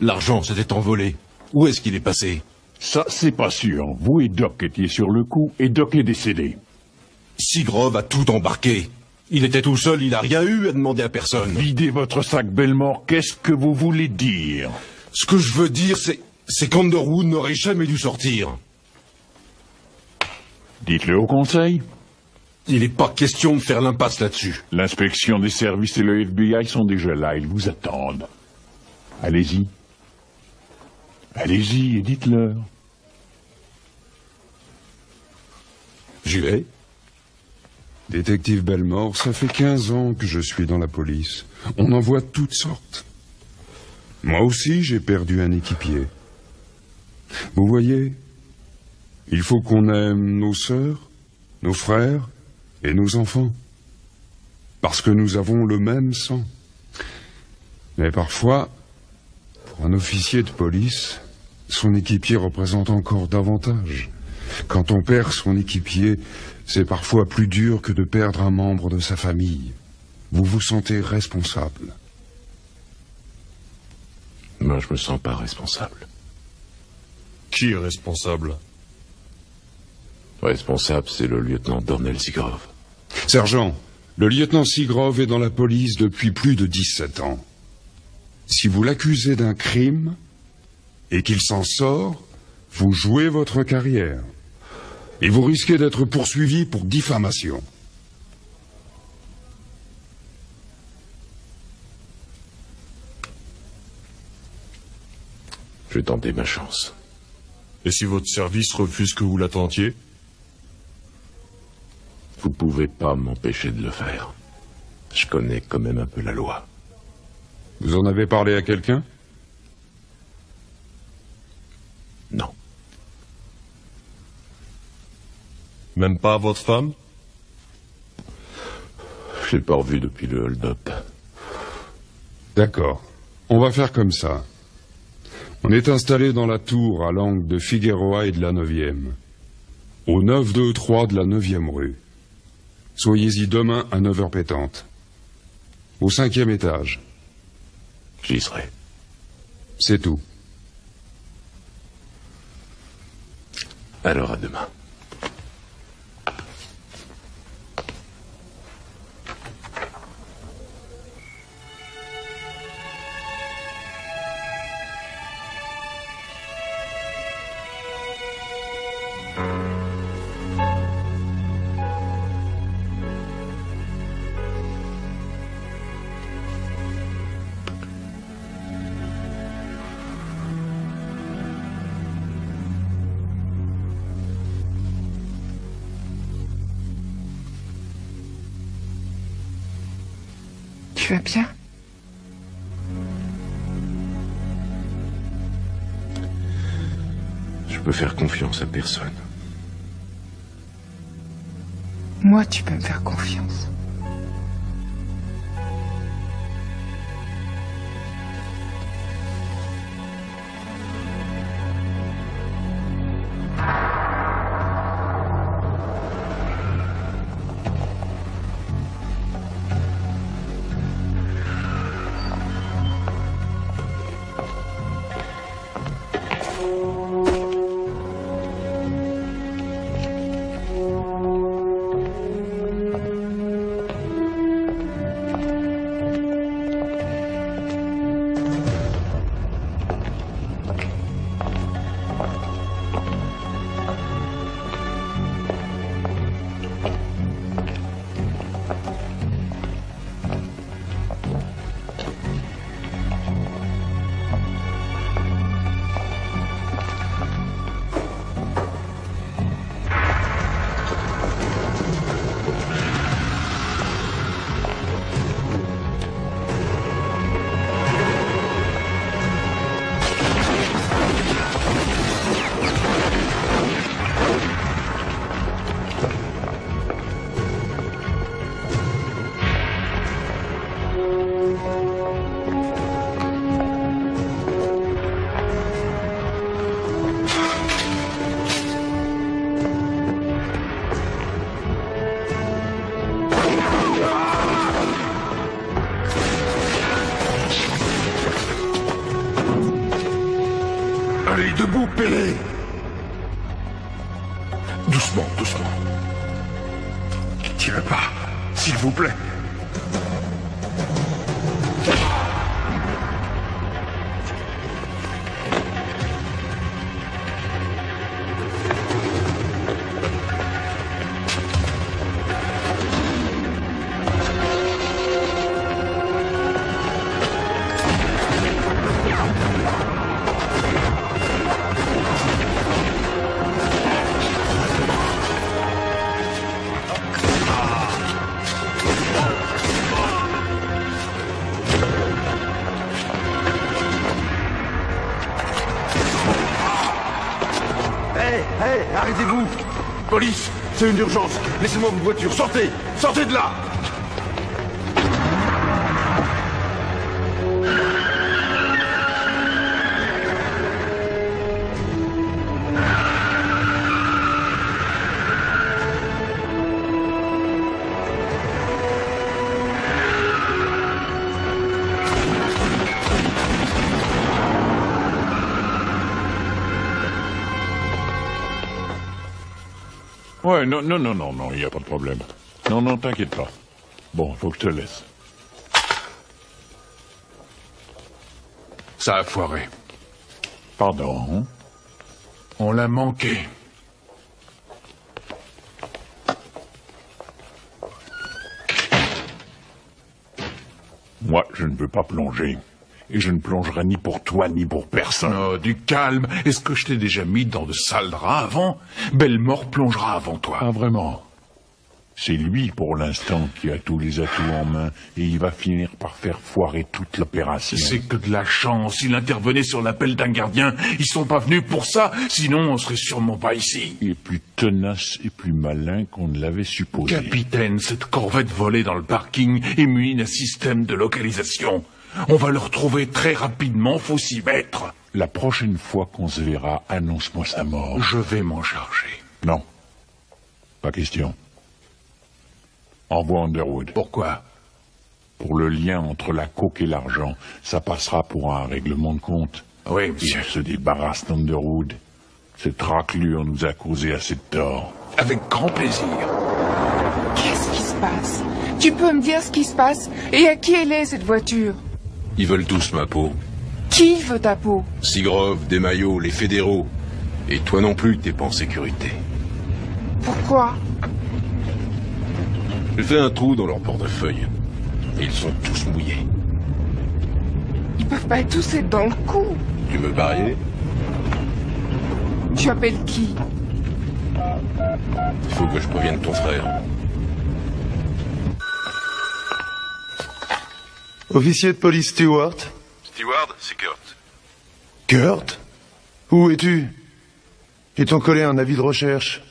L'argent s'était envolé. Où est-ce qu'il est passé? Ça, c'est pas sûr. Vous et Doc étiez sur le coup, et Doc est décédé. Seagrove a tout embarqué. Il était tout seul, il a rien eu à demander à personne. Videz votre sac, Belmore, qu'est-ce que vous voulez dire? Ce que je veux dire, c'est qu'Underwood n'aurait jamais dû sortir. Dites-le au conseil. Il n'est pas question de faire l'impasse là-dessus. L'inspection des services et le FBI sont déjà là, ils vous attendent. Allez-y. Allez-y et dites-leur. J'y vais. Détective Belmore, ça fait 15 ans que je suis dans la police. On en voit toutes sortes. Moi aussi, j'ai perdu un équipier. Vous voyez, il faut qu'on aime nos sœurs, nos frères et nos enfants. Parce que nous avons le même sang. Mais parfois, pour un officier de police, son équipier représente encore davantage. Quand on perd son équipier, c'est parfois plus dur que de perdre un membre de sa famille. Vous vous sentez responsable. Moi, je me sens pas responsable. Qui est responsable? Responsable, c'est le lieutenant Dornell Seagrove. Sergent, le lieutenant Seagrove est dans la police depuis plus de 17 ans. Si vous l'accusez d'un crime et qu'il s'en sort, vous jouez votre carrière. Et vous risquez d'être poursuivi pour diffamation. Je vais tenter ma chance. Et si votre service refuse que vous l'attentiez? Vous pouvez pas m'empêcher de le faire. Je connais quand même un peu la loi. Vous en avez parlé à quelqu'un? Non. Même pas à votre femme? Je l'ai pas revu depuis le hold-up. D'accord. On va faire comme ça. On est installé dans la tour à l'angle de Figueroa et de la 9e. Au 923 de la 9e rue. Soyez-y demain à 9h pétante. Au 5e étage. J'y serai. C'est tout. Alors à demain. Tu vas bien? Je peux faire confiance à personne. Moi, tu peux me faire confiance. Allez, debout, Pélé! Doucement, doucement. Tirez pas, s'il vous plaît. Arrêtez-vous! Police, c'est une urgence. Laissez-moi votre voiture. Sortez! Sortez de là! Ouais, non, il n'y a pas de problème. Non, t'inquiète pas. Bon, faut que je te laisse. Ça a foiré. Pardon? On l'a manqué. Moi, je ne veux pas plonger. Et je ne plongerai ni pour toi, ni pour personne. Oh, du calme. Est-ce que je t'ai déjà mis dans de sales draps avant? Bellemort plongera avant toi. Ah, vraiment? C'est lui, pour l'instant, qui a tous les atouts en main, et il va finir par faire foirer toute l'opération. C'est que de la chance. Il intervenait sur l'appel d'un gardien. Ils sont pas venus pour ça, sinon on serait sûrement pas ici. Il est plus tenace et plus malin qu'on ne l'avait supposé. Capitaine, cette corvette volée dans le parking est munie d'un système de localisation. On va le retrouver très rapidement, faut s'y mettre. La prochaine fois qu'on se verra, annonce-moi sa mort. Je vais m'en charger. Non. Pas question. Envoie Underwood. Pourquoi? Pour le lien entre la coke et l'argent. Ça passera pour un règlement de compte. Oui, monsieur. Il se débarrasse d'Underwood. Cette raclure nous a causé assez de tort. Avec grand plaisir. Qu'est-ce qui se passe? Tu peux me dire ce qui se passe? Et à qui elle est, cette voiture? Ils veulent tous ma peau. Qui veut ta peau? Sigrov, Desmaillots, les fédéraux. Et toi non plus, t'es pas en sécurité. Pourquoi? J'ai fait un trou dans leur portefeuille. Et ils sont tous mouillés. Ils peuvent pas tous être dans le coup. Tu veux parier? Tu appelles qui? Il faut que je prévienne ton frère. Officier de police Stewart? Stewart, c'est Kurt. Kurt? Où es-tu? Ils t'ont collé un avis de recherche.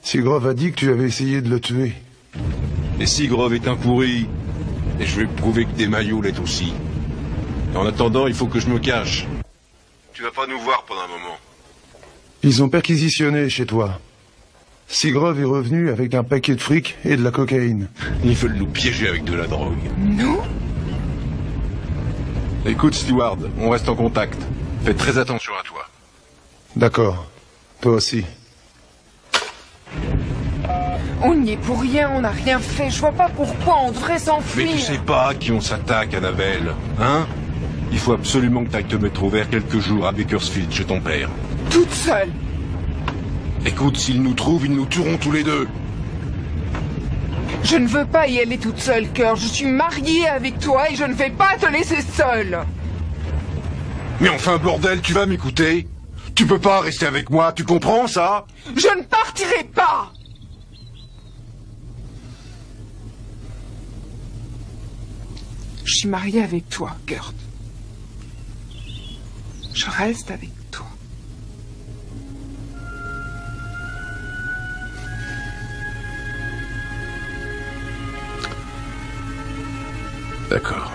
Sigrov a dit que tu avais essayé de le tuer. Et Sigrov est un pourri. Et je vais prouver que Desmaillots l'est aussi. Et en attendant, il faut que je me cache. Tu vas pas nous voir pendant un moment. Ils ont perquisitionné chez toi. Sigrov est revenu avec un paquet de fric et de la cocaïne. Ils veulent nous piéger avec de la drogue. Nous? Écoute, Stewart, on reste en contact. Fais très attention à toi. D'accord. Toi aussi. On n'y est pour rien, on n'a rien fait. Je vois pas pourquoi on devrait s'enfuir. Mais tu sais pas à qui on s'attaque, Annabelle, hein? Il faut absolument que t'ailles te mettre au vert quelques jours à Bakersfield, chez ton père. Toute seule. Écoute, s'ils nous trouvent, ils nous tueront tous les deux. Je ne veux pas y aller toute seule, Kurt. Je suis mariée avec toi et je ne vais pas te laisser seule. Mais enfin, bordel, tu vas m'écouter? Tu peux pas rester avec moi, tu comprends ça? Je ne partirai pas. Je suis mariée avec toi, Kurt. Je reste avec toi. D'accord.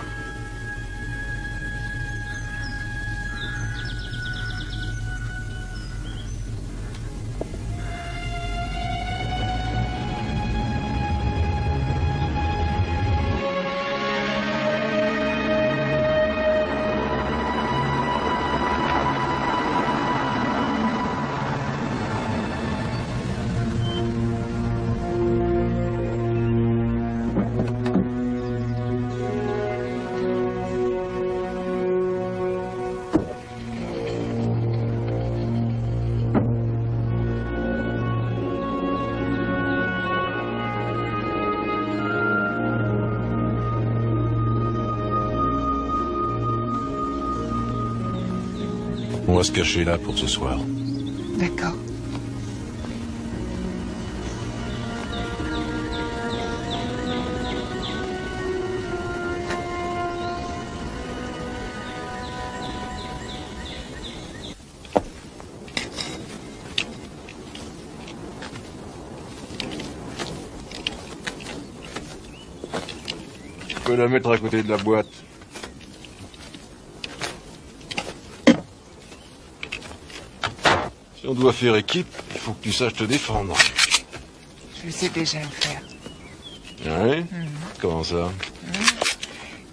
On va se cacher là pour ce soir. D'accord. Tu peux la mettre à côté de la boîte. Si on doit faire équipe, il faut que tu saches te défendre. Je sais déjà le faire. Oui? Comment ça?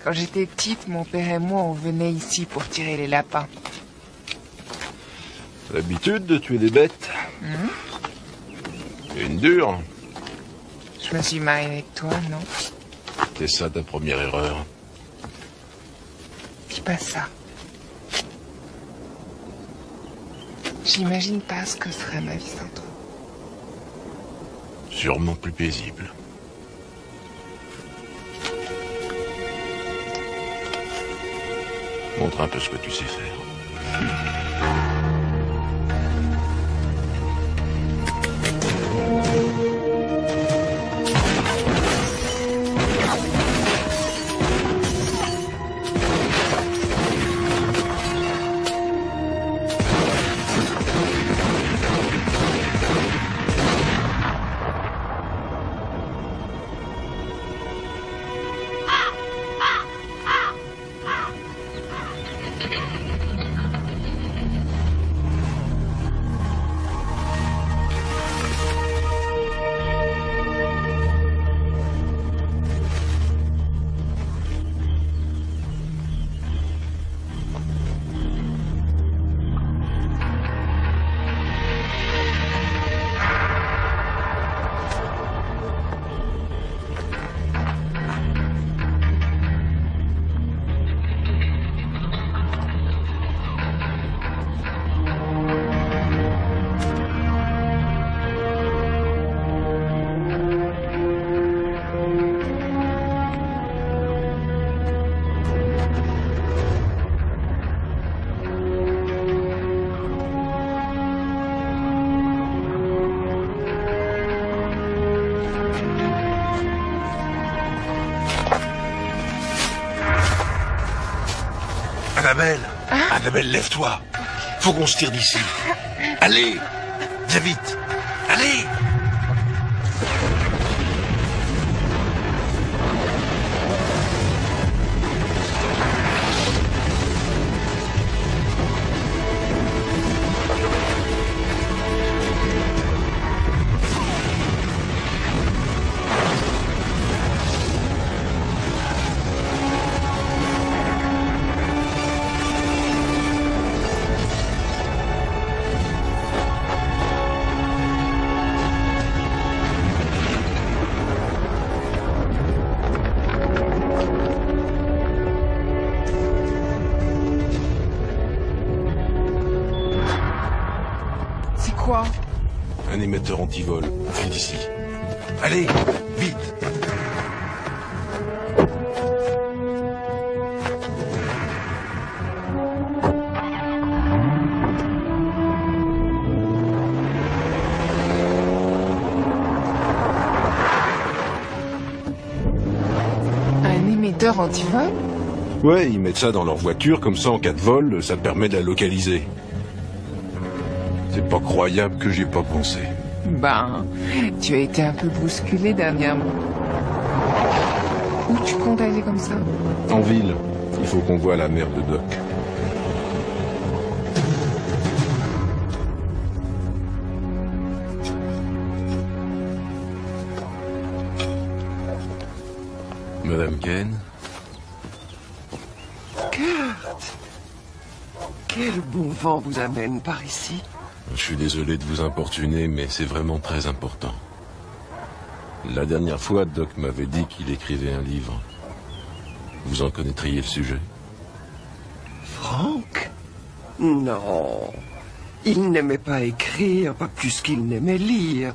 Quand j'étais petite, mon père et moi, on venait ici pour tirer les lapins. L'habitude de tuer des bêtes. Une dure. Je me suis mariée avec toi, non? C'est ça ta première erreur. Dis pas ça. J'imagine pas ce que serait ma vie sans toi. Sûrement plus paisible. Montre un peu ce que tu sais faire. Annabelle, Annabelle, lève-toi. Faut qu'on se tire d'ici. Allez, viens vite. Allez. Un émetteur anti-vol. On file d'ici. Allez, vite. Un émetteur anti-vol? Ouais, ils mettent ça dans leur voiture, comme ça en cas de vol, ça permet de la localiser. C'est pas croyable que j'y ai pas pensé. Ben, tu as été un peu bousculé dernièrement. Où tu comptes aller comme ça? En ville, il faut qu'on voie la mère de Doc. Madame Kane? Kurt! Quel bon vent vous amène par ici? Je suis désolé de vous importuner, mais c'est vraiment très important. La dernière fois, Doc m'avait dit qu'il écrivait un livre. Vous en connaîtriez le sujet? Franck? Non. Il n'aimait pas écrire, pas plus qu'il n'aimait lire.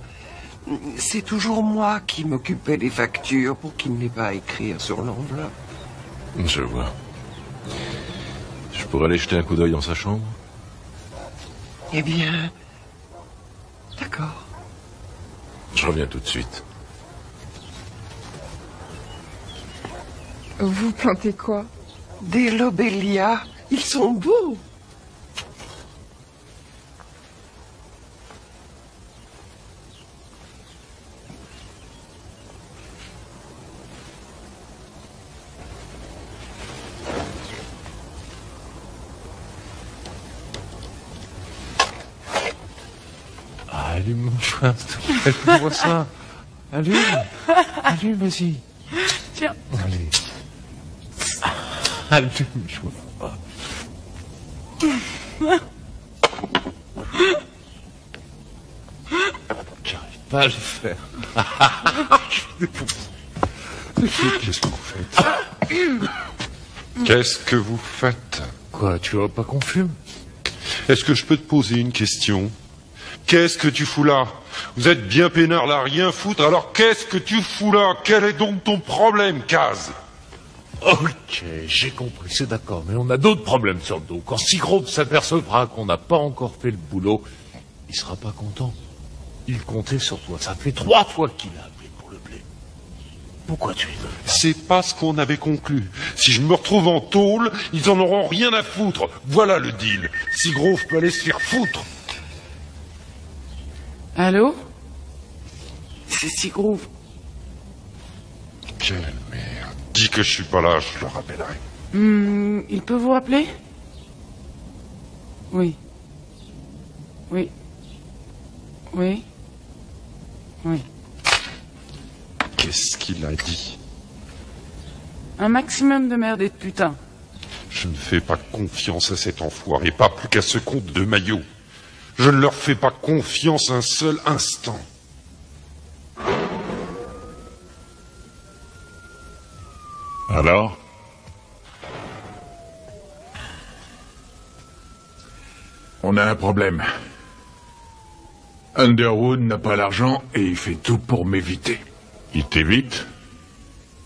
C'est toujours moi qui m'occupais des factures pour qu'il n'ait pas à écrire sur l'enveloppe. Je vois. Je pourrais aller jeter un coup d'œil dans sa chambre? Eh bien... D'accord. Je reviens tout de suite. Vous plantez quoi? Des lobélias. Ils sont beaux. Allume mon choix, s'il te plaît, fais-moi ça. Allume. Allume, vas-y. Tiens. Allez. Allume, je vois pas. J'arrive pas à le faire. Qu'est-ce que vous faites? Qu'est-ce que vous faites? Quoi, tu vois pas qu'on fume? Est-ce que je peux te poser une question? Qu'est-ce que tu fous là? Vous êtes bien peinard là, rien foutre, alors qu'est-ce que tu fous là? Quel est donc ton problème, Kaz? Ok, j'ai compris, c'est d'accord, mais on a d'autres problèmes sur le dos. Quand Seagrove s'apercevra qu'on n'a pas encore fait le boulot, il sera pas content. Il comptait sur toi, ça fait 3 fois qu'il a appelé pour le blé. Pourquoi tu rigoles? C'est pas ce qu'on avait conclu. Si je me retrouve en tôle, ils en auront rien à foutre. Voilà le deal. Seagrove peut aller se faire foutre. Allô? C'est Seagrove. Quelle merde. Dis que je suis pas là, je le rappellerai. Il peut vous rappeler? Oui. Oui. Oui. Oui. Qu'est-ce qu'il a dit? Un maximum de merde et de putain. Je ne fais pas confiance à cet enfoiré, pas plus qu'à ce compte de maillot. Je ne leur fais pas confiance un seul instant. Alors? On a un problème. Underwood n'a pas l'argent et il fait tout pour m'éviter. Il t'évite?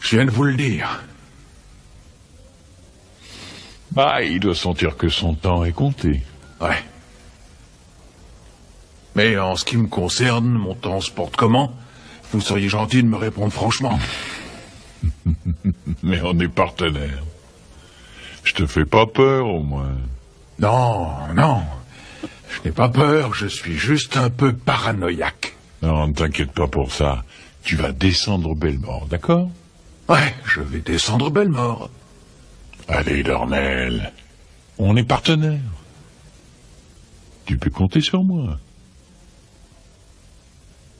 Je viens de vous le dire. Bah, il doit sentir que son temps est compté. Ouais. Mais en ce qui me concerne, mon temps se porte comment? Vous seriez gentil de me répondre franchement. Mais on est partenaires. Je te fais pas peur, au moins. Non, non. Je n'ai pas peur, je suis juste un peu paranoïaque. Non, ne t'inquiète pas pour ça. Tu vas descendre Belmore, d'accord? Ouais, je vais descendre Belmore. Allez, Dornell. On est partenaires. Tu peux compter sur moi.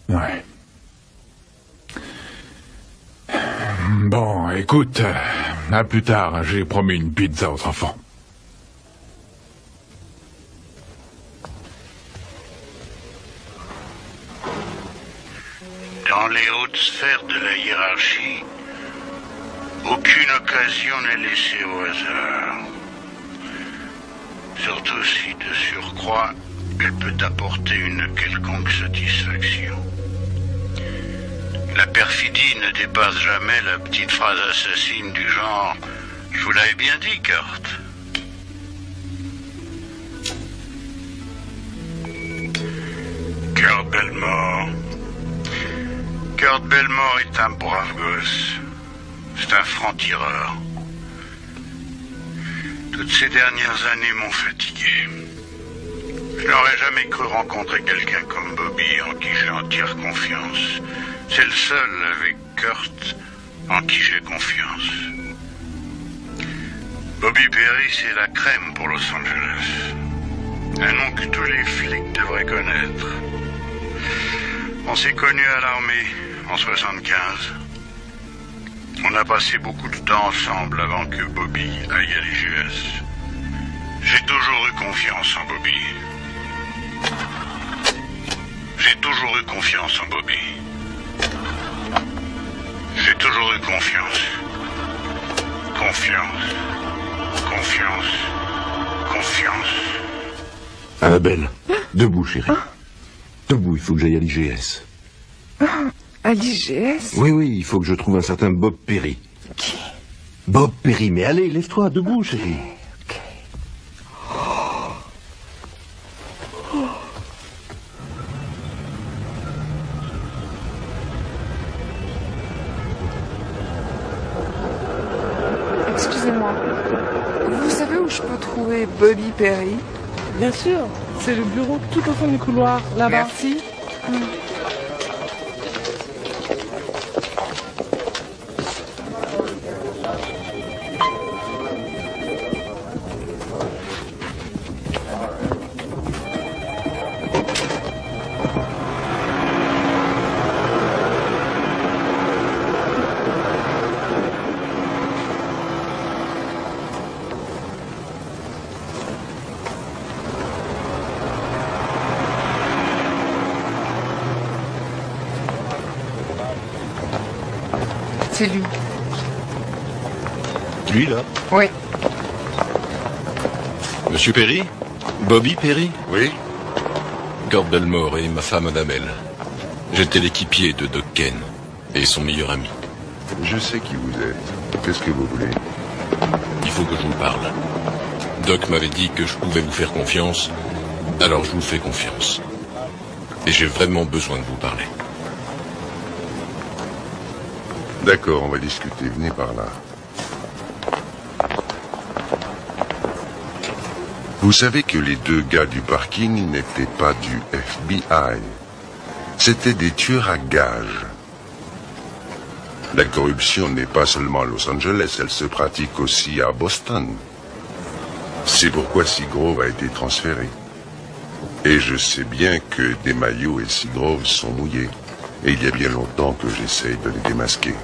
Ouais. Bon, écoute, à plus tard, j'ai promis une pizza aux enfants. Dans les hautes sphères de la hiérarchie, aucune occasion n'est laissée au hasard. Surtout si, de surcroît, elle peut apporter une quelconque satisfaction. La perfidie ne dépasse jamais la petite phrase assassine du genre « Je vous l'avais bien dit, Kurt ». Kurt Belmore. Kurt Belmore est un brave gosse. C'est un franc-tireur. Toutes ces dernières années m'ont fatigué. Je n'aurais jamais cru rencontrer quelqu'un comme Bobby en qui j'ai entière confiance. C'est le seul avec Kurt en qui j'ai confiance. Bobby Perry, c'est la crème pour Los Angeles. Un nom que tous les flics devraient connaître. On s'est connus à l'armée en 75. On a passé beaucoup de temps ensemble avant que Bobby aille à l'IGS. J'ai toujours eu confiance en Bobby. J'ai toujours eu confiance en Bobby. J'ai toujours eu confiance. Confiance. Confiance. Confiance. Annabelle, debout, chérie. Debout, il faut que j'aille à l'IGS. À l'IGS? Oui, oui, il faut que je trouve un certain Bob Perry. Qui? Bob Perry, mais allez, lève-toi, debout, chérie. Ok. où je peux trouver Bobby Perry? Bien sûr, c'est le bureau tout au fond du couloir, là-bas. Merci. C'est lui. Lui, là? Oui. Monsieur Perry? Bobby Perry? Oui. Gord Belmore et ma femme Annabelle. J'étais l'équipier de Doc Ken et son meilleur ami. Je sais qui vous êtes. Qu'est-ce que vous voulez? Il faut que je vous parle. Doc m'avait dit que je pouvais vous faire confiance, alors je vous fais confiance. Et j'ai vraiment besoin de vous parler. D'accord, on va discuter. Venez par là. Vous savez que les deux gars du parking n'étaient pas du FBI. C'étaient des tueurs à gages. La corruption n'est pas seulement à Los Angeles, elle se pratique aussi à Boston. C'est pourquoi Seagrove a été transféré. Et je sais bien que DeMaio et Seagrove sont mouillés. Et il y a bien longtemps que j'essaye de les démasquer.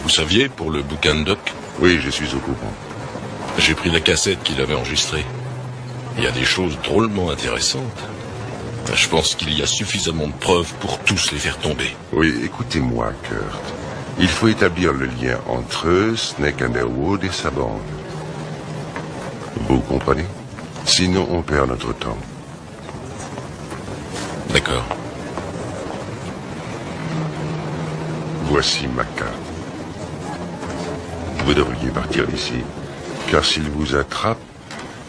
Vous saviez pour le bouquin de Doc? Oui, je suis au courant. J'ai pris la cassette qu'il avait enregistrée. Il y a des choses drôlement intéressantes. Je pense qu'il y a suffisamment de preuves pour tous les faire tomber. Oui, écoutez-moi, Kurt. Il faut établir le lien entre eux, Snake Underwood et sa bande. Vous comprenez? Sinon, on perd notre temps. D'accord. Voici ma carte. Vous devriez partir d'ici, car s'ils vous attrapent,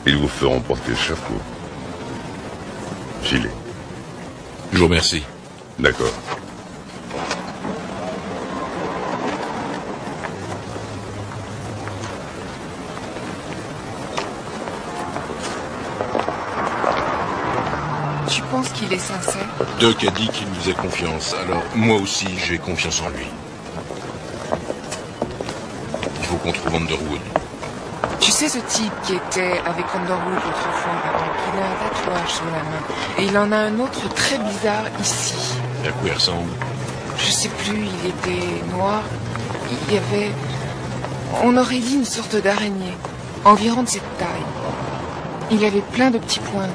ils vous feront porter le chapeau. Filez. Je vous remercie. D'accord. Tu penses qu'il est sincère? Doc a dit qu'il nous faisait confiance, alors moi aussi j'ai confiance en lui. Il faut qu'on trouve Underwood. Tu sais ce type qui était avec Underwood l'autre fois, il a un tatouage sur la main. Et il en a un autre très bizarre ici. À quoi il ressemble? Je sais plus, il était noir. Il y avait... On aurait dit une sorte d'araignée, environ de cette taille. Il avait plein de petits points.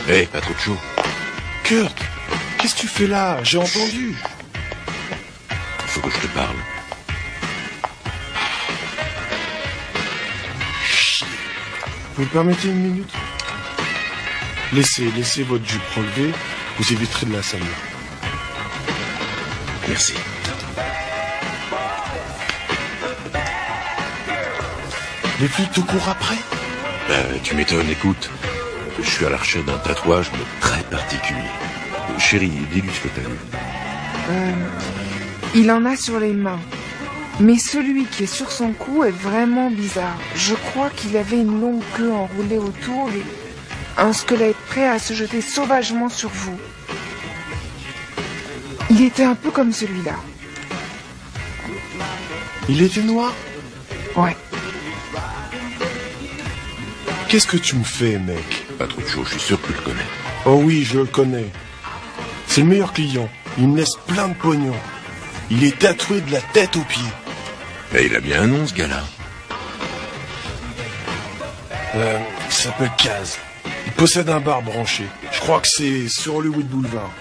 Hé, pas trop de chaud. Kurt, qu'est-ce que tu fais là? J'ai entendu. Il faut que je te parle. Vous me permettez une minute? Laissez votre jupe relevée, vous éviterez de la salir. Merci. Les flics te courent après? Tu m'étonnes, écoute. Je suis à la recherche d'un tatouage, mais très particulier. Chérie, dis-lui ce que t'as vu. Il en a sur les mains. Mais celui qui est sur son cou est vraiment bizarre. Je crois qu'il avait une longue queue enroulée autour et un squelette prêt à se jeter sauvagement sur vous. Il était un peu comme celui-là. Il était noir? Ouais. Qu'est-ce que tu me fais, mec? Pas trop de chaud, je suis sûr que tu le connais. Oh oui, je le connais. C'est le meilleur client. Il me laisse plein de pognon. Il est tatoué de la tête aux pieds. Mais il a bien un nom, ce gars-là. Il s'appelle Kaz. Il possède un bar branché. Je crois que c'est sur Hollywood Boulevard.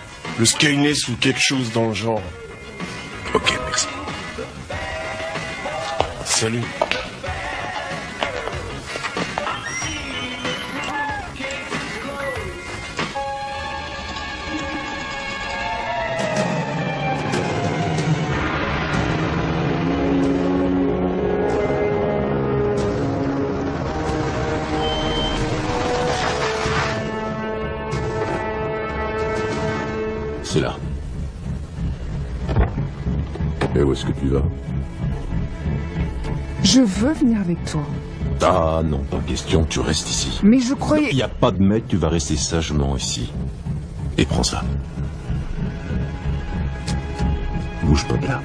Le Skyness ou quelque chose dans le genre. Ok, merci. Salut. C'est là. Et où est-ce que tu vas? Je veux venir avec toi. Ah non, pas question, tu restes ici. Mais je croyais... Il n'y a pas de mec, tu vas rester sagement ici. Et prends ça. Bouge pas de là.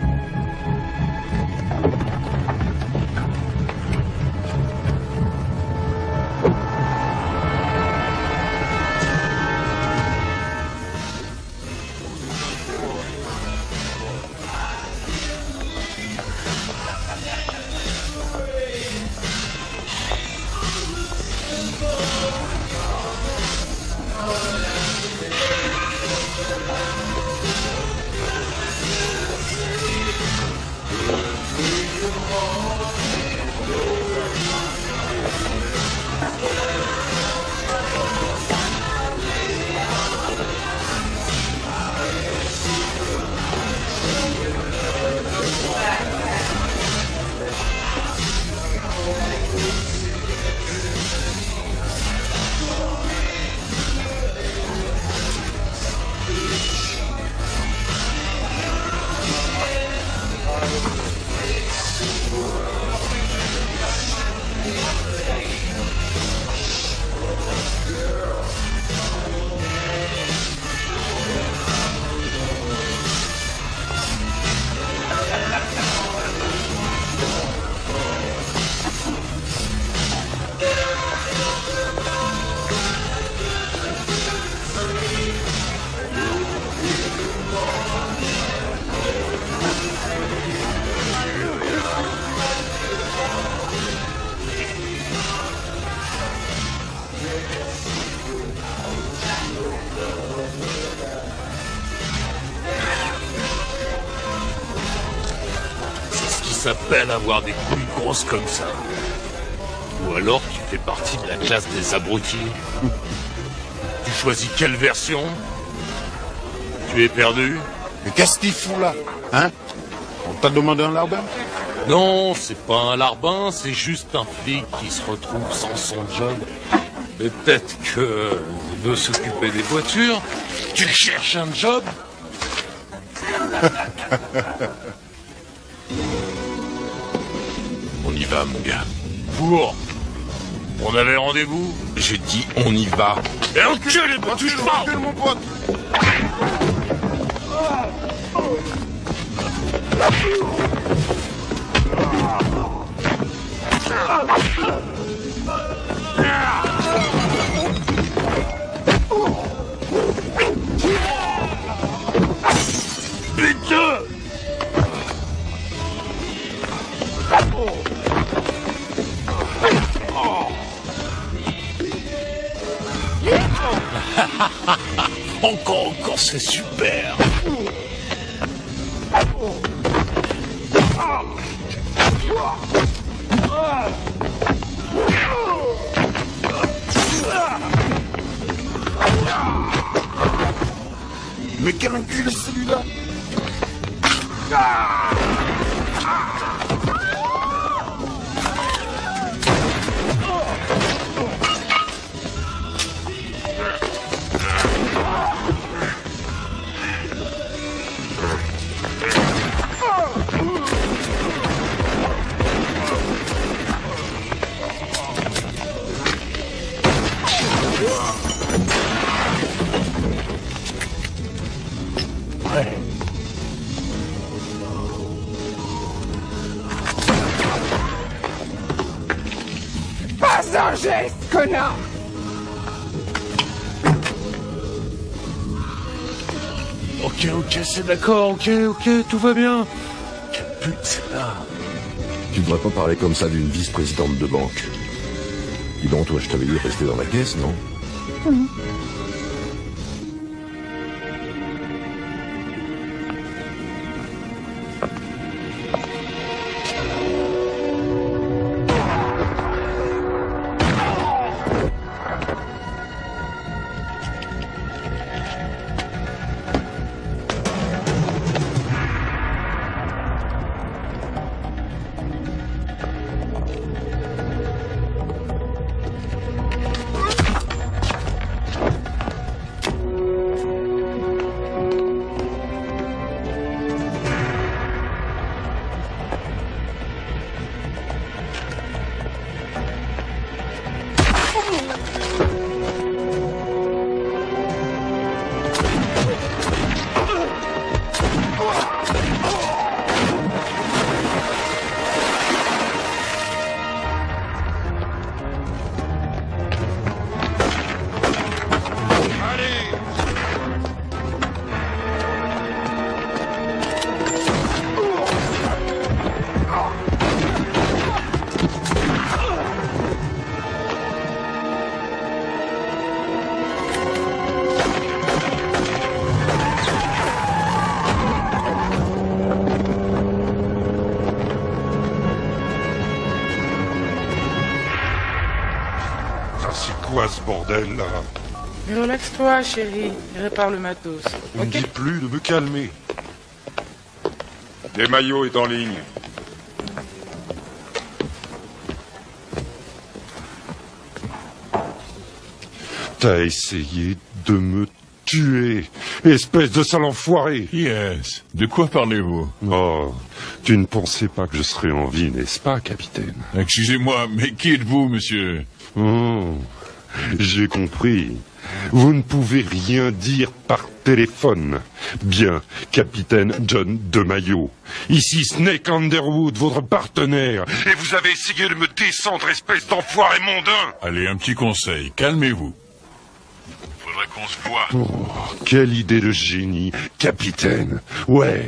Ça s'appelle avoir des couilles grosses comme ça. Ou alors tu fais partie de la classe des abrutis. Tu choisis quelle version? Tu es perdu? Mais qu'est-ce qu'ils font là? Hein? On t'a demandé un larbin? Non, c'est pas un larbin, c'est juste un flic qui se retrouve sans son job. Peut-être que il veut s'occuper des voitures. Tu cherches un job? On y va, mon gars. Pour? On avait rendez-vous? J'ai dit on y va. Et enculé, me touche pas! Mon pote! Putain! Encore, c'est super! Mais quel enculé celui-là! Pas un geste, connard! Ok, c'est d'accord, ok, tout va bien. Quelle pute, c'est là? Tu devrais pas parler comme ça d'une vice-présidente de banque. Dis donc, toi, je t'avais dit de rester dans la caisse, non? bordel, là? Mais relaxe-toi, chérie. Répare le matos. On me dit plus de me calmer. Les maillots est en ligne. T'as essayé de me tuer, espèce de sale enfoiré. Yes. De quoi parlez-vous? Oh, tu ne pensais pas que je serais en vie, n'est-ce pas, capitaine? Excusez-moi, mais qui êtes-vous, monsieur? Oh, j'ai compris. Vous ne pouvez rien dire par téléphone. Bien, capitaine John DeMaio. Ici Snake Underwood, votre partenaire. Et vous avez essayé de me descendre, espèce d'enfoiré mondain. Allez, un petit conseil. Calmez-vous. Faudrait qu'on se voie. Oh, quelle idée de génie, capitaine. Ouais,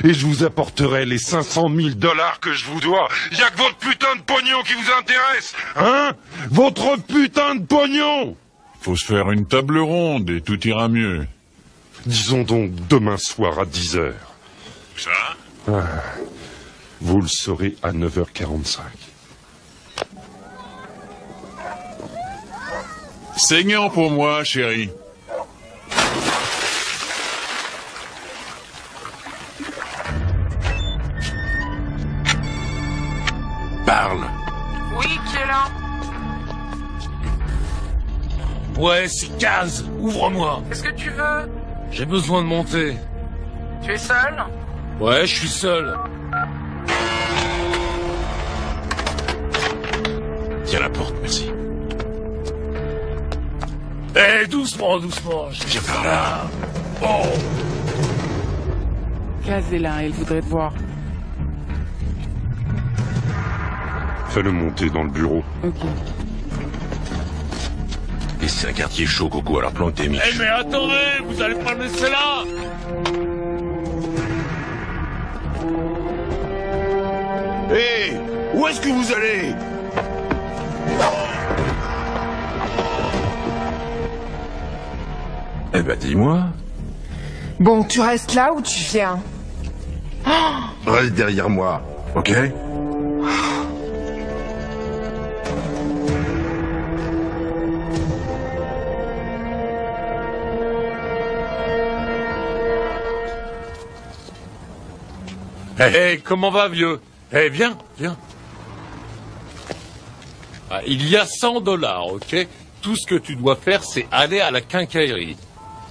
et je vous apporterai les 500 000 $ que je vous dois. Y a que votre putain de pognon qui vous intéresse, hein? Votre putain de pognon! Faut se faire une table ronde et tout ira mieux. Disons donc demain soir à 10h. Ça? Vous le saurez à 9h45. Saignant pour moi, chérie. Parle. Oui, qui est là? Ouais, c'est Kaz. Ouvre-moi. Qu'est-ce que tu veux? J'ai besoin de monter. Tu es seul? Ouais, je suis seul. Tiens la porte, merci. Eh, doucement, doucement. Viens par là. Oh. Kaz est là, il voudrait te voir. Fais-le monter dans le bureau. Ok. Et c'est un quartier chaud, Coco, alors plante tes miches. Eh, mais attendez, vous allez pas me laisser là. Hé, où est-ce que vous allez? Eh ben, dis-moi. Bon, tu restes là ou tu viens? Reste derrière moi, ok? Eh, comment va, vieux? Eh, viens, viens. Ah, il y a 100 $, ok? Tout ce que tu dois faire, c'est aller à la quincaillerie.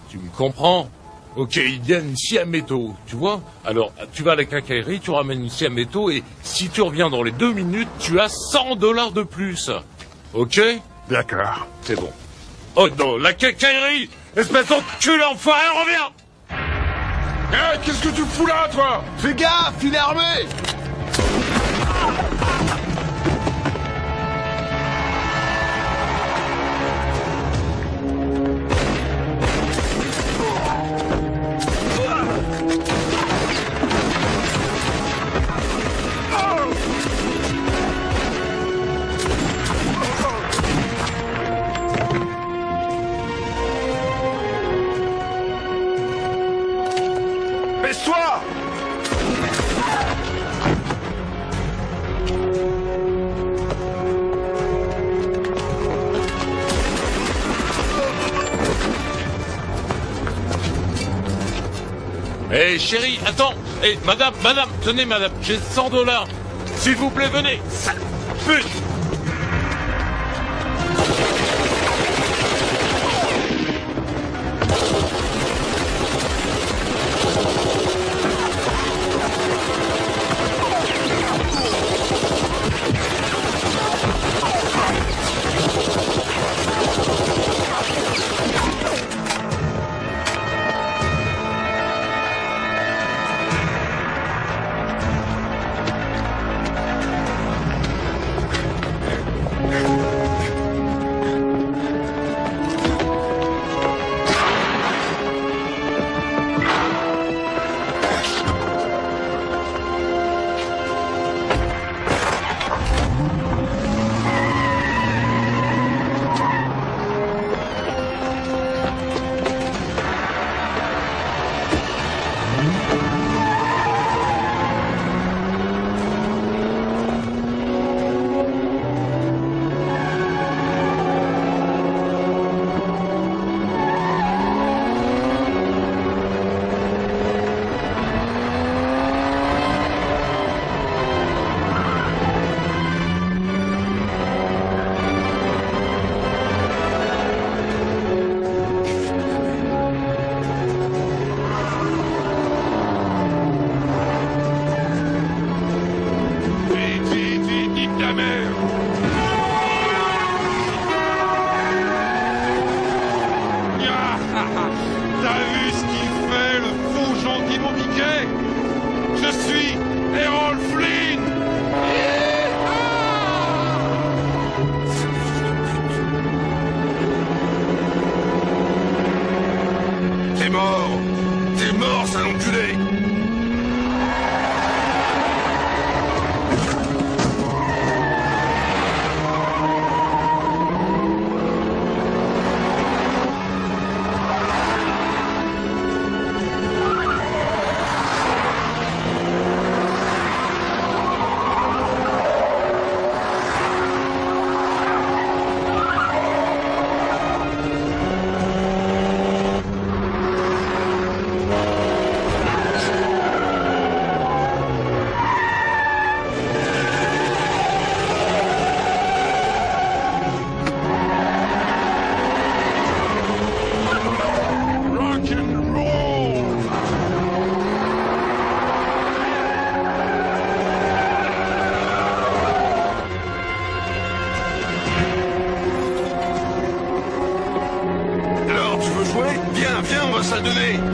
Tu me comprends? Ok, ils viennent une scie à métaux, tu vois? Alors, tu vas à la quincaillerie, tu ramènes une scie à métaux, et si tu reviens dans les 2 minutes, tu as 100 $ de plus. Ok? D'accord. C'est bon. Oh non, la quincaillerie! Espèce d'enculé enfoiré, reviens! Hé, qu'est-ce que tu fous là, toi? Fais gaffe, il est armé! Baisse-toi! Eh, chérie, attends. Eh, madame, tenez, madame, j'ai 100 $. S'il vous plaît, venez. Sale pute. T'as vu ce qu'il fait, le fou gentil mon Mickey? Je suis Errol Flynn! T'es mort! T'es mort, sale enculé!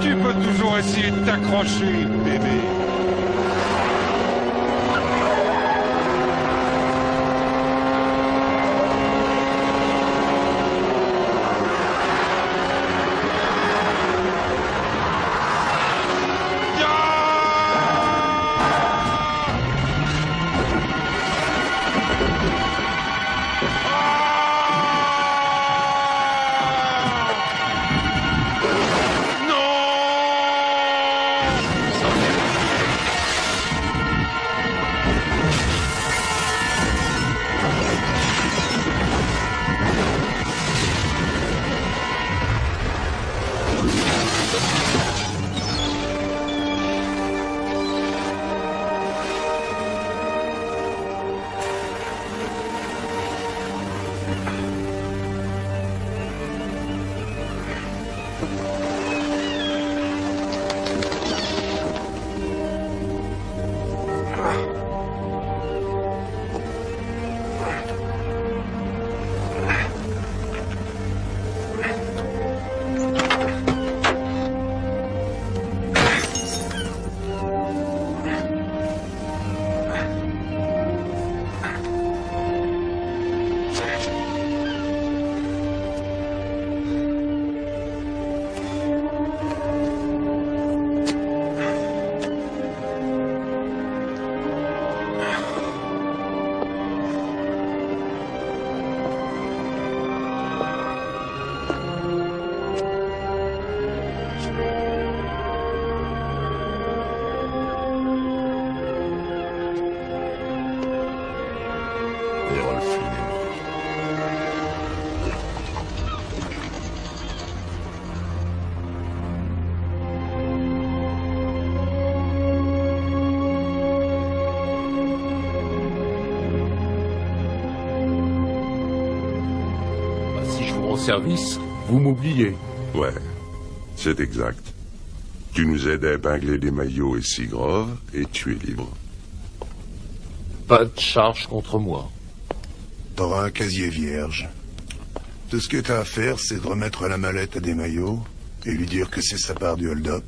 Tu peux toujours essayer de t'accrocher, bébé. Service, vous m'oubliez. Ouais, c'est exact. Tu nous aides à épingler des Mayo et Seagrove, et tu es libre. Pas de charge contre moi. T'auras un casier vierge. Tout ce que t'as à faire, c'est de remettre la mallette à des Mayo et lui dire que c'est sa part du hold-up.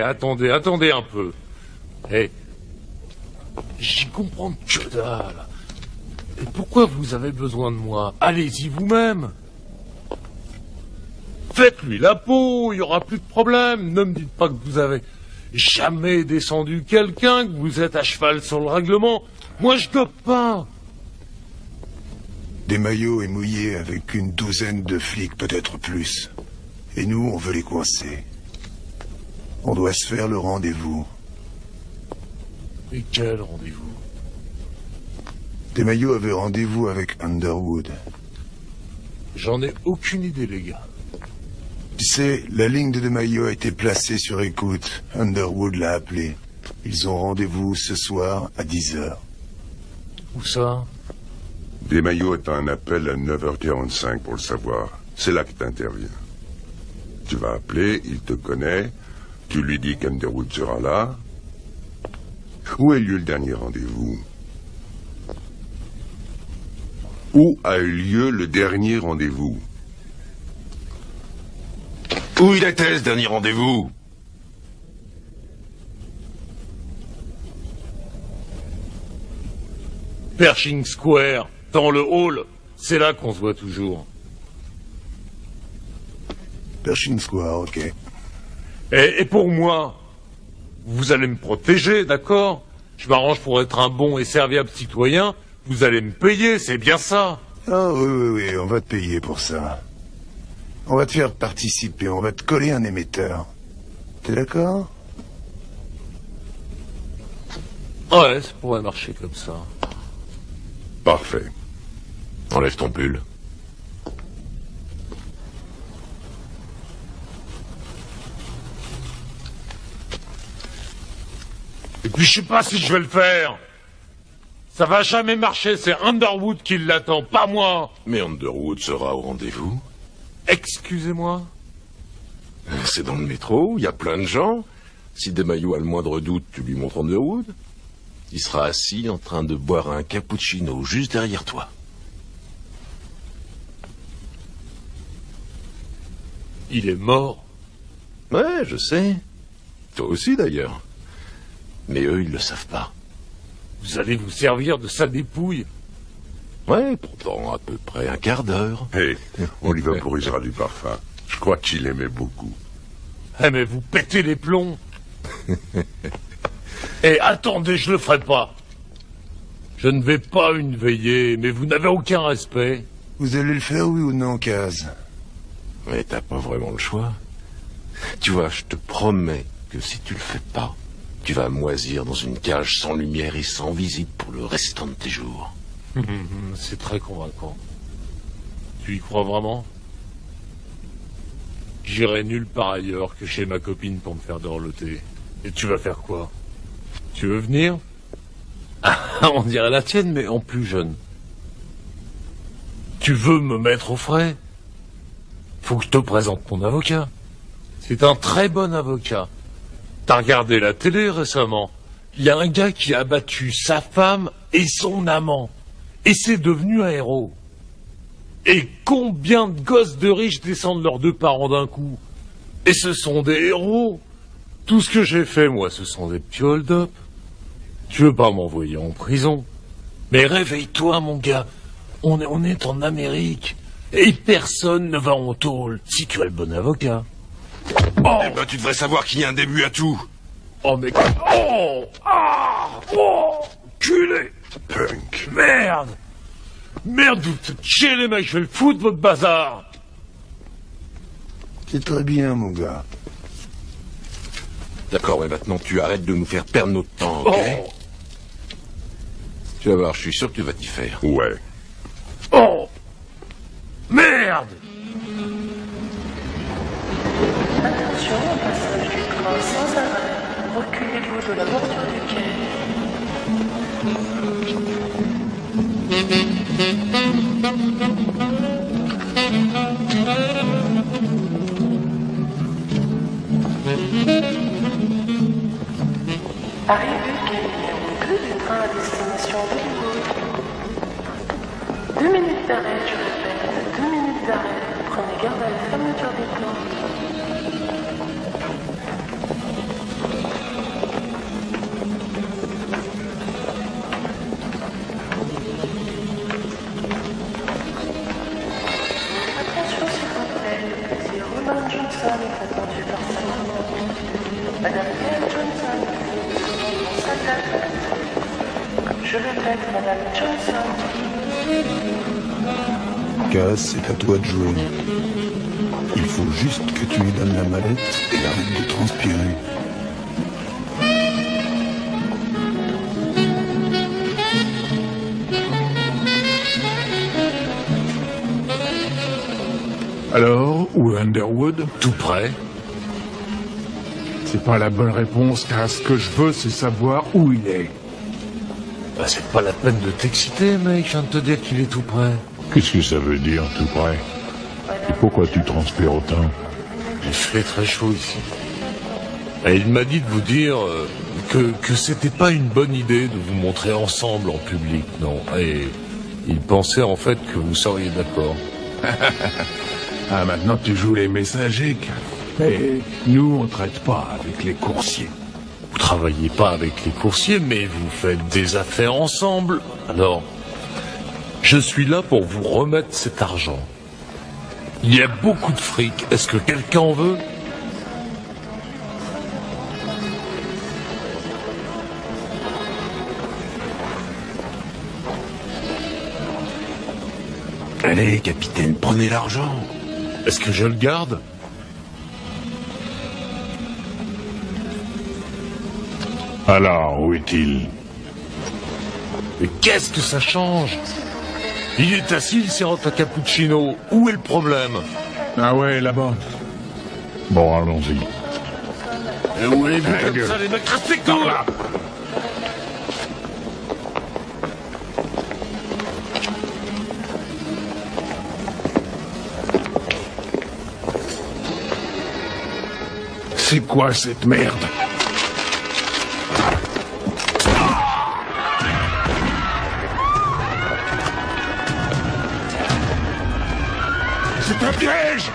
Attendez un peu. J'y comprends que dalle. Et pourquoi vous avez besoin de moi? Allez-y vous-même. Faites-lui la peau, il n'y aura plus de problème. Ne me dites pas que vous avez jamais descendu quelqu'un, que vous êtes à cheval sur le règlement. Moi, je gobe pas. Des Mayo est mouillé avec une douzaine de flics, peut-être plus. Et nous, on veut les coincer. On doit se faire le rendez-vous. Et quel rendez-vous? Des Mayo avait rendez-vous avec Underwood. J'en ai aucune idée, les gars. Tu sais, la ligne de Des Mayo a été placée sur écoute. Underwood l'a appelé. Ils ont rendez-vous ce soir à 10h. Où ça? Des Mayo est un appel à 9h45 pour le savoir. C'est là que t'interviens. Tu vas appeler, il te connaît. Tu lui dis qu'Underwood sera là. Où a eu lieu le dernier rendez-vous? Où a eu lieu le dernier rendez-vous? Où il était ce dernier rendez-vous? Pershing Square, dans le hall. C'est là qu'on se voit toujours. Pershing Square, ok. Et pour moi, vous allez me protéger, d'accord? Je m'arrange pour être un bon et serviable citoyen. Vous allez me payer, c'est bien ça. Ah oui, on va te payer pour ça. On va te faire participer, on va te coller un émetteur. T'es d'accord? Ouais, ça pourrait marcher comme ça. Parfait. Enlève ton pull. Et puis je sais pas si je vais le faire. Ça va jamais marcher, c'est Underwood qui l'attend, pas moi. Mais Underwood sera au rendez-vous. Excusez-moi. C'est dans le métro, il y a plein de gens. Si Desmaillots a le moindre doute, tu lui montres Underwood. Il sera assis en train de boire un cappuccino juste derrière toi. Il est mort. Ouais, je sais. Toi aussi d'ailleurs. Mais eux, ils le savent pas. Vous allez vous servir de sa dépouille. Ouais, pourtant à peu près un quart d'heure. Hé, on lui vaporisera du parfum. Je crois qu'il aimait beaucoup. Eh mais vous pétez les plombs. Eh, attendez, je le ferai pas. Je ne vais pas une veillée, mais vous n'avez aucun respect. Vous allez le faire, oui ou non, Kaz? Mais t'as pas vraiment le choix. Tu vois, je te promets que si tu le fais pas, tu vas moisir dans une cage sans lumière et sans visite pour le restant de tes jours. C'est très convaincant. Tu y crois vraiment? J'irai nulle part ailleurs que chez ma copine pour me faire dorloter. Et tu vas faire quoi? Tu veux venir? On dirait la tienne, mais en plus jeune. Tu veux me mettre au frais? Faut que je te présente mon avocat. C'est un très bon avocat. T'as regardé la télé récemment? Il y a un gars qui a battu sa femme et son amant. Et c'est devenu un héros. Et combien de gosses de riches descendent leurs deux parents d'un coup? Et ce sont des héros. Tout ce que j'ai fait, moi, ce sont des petits hold-up. Tu veux pas m'envoyer en prison? Mais réveille-toi, mon gars. On est en Amérique. Et personne ne va en tôle si tu as le bon avocat. Oh, eh ben, tu devrais savoir qu'il y a un début à tout. Oh, mais... Oh! Ah! Oh! Culé! Punk. Merde! Merde, vous faites chier, les mecs, je vais le foutre, votre bazar! C'est très bien, mon gars. D'accord, mais maintenant tu arrêtes de nous faire perdre notre temps, ok? Oh! Tu vas voir, je suis sûr que tu vas t'y faire. Ouais. Oh! Merde! Attention au passage du train sans arrêt. Reculez-vous de la bordure du quai. Arrive du quai numéro 2 du train à destination d'Hollywood. 2 minutes d'arrêt, je répète, 2 minutes d'arrêt. Prenez garde à la fermeture des portes. Attention s'il vous plaît, le plaisir Roland Johnson est attendu par sa maman. Madame Gail Johnson, veuillez dans sa tête. Je répète, Madame Johnson. Kaz, c'est à toi de jouer. Il faut juste que tu lui donnes la mallette et arrête de transpirer. Alors, où est Underwood? Tout près. C'est pas la bonne réponse, car ce que je veux, c'est savoir où il est. Bah, c'est pas la peine de t'exciter, mec, je viens de te dire qu'il est tout près. Qu'est-ce que ça veut dire, tout près? Et pourquoi tu transpires autant? Il fait très chaud ici. Et il m'a dit de vous dire que c'était pas une bonne idée de vous montrer ensemble en public, non. Et il pensait en fait que vous seriez d'accord. Ah, maintenant tu joues les messagers. Mais nous, on traite pas avec les coursiers. Vous travaillez pas avec les coursiers, mais vous faites des affaires ensemble. Alors, je suis là pour vous remettre cet argent. Il y a beaucoup de fric. Est-ce que quelqu'un en veut? Allez, capitaine, prenez l'argent. Est-ce que je le garde? Alors, où est-il? Mais qu'est-ce que ça change? Il est assis, il sirote un cappuccino. Où est le problème? Ah ouais, là-bas. Bon, allons-y. Et où est-vous comme ça, les mecs? Respectons là! C'est quoi cette merde? C'est un piège!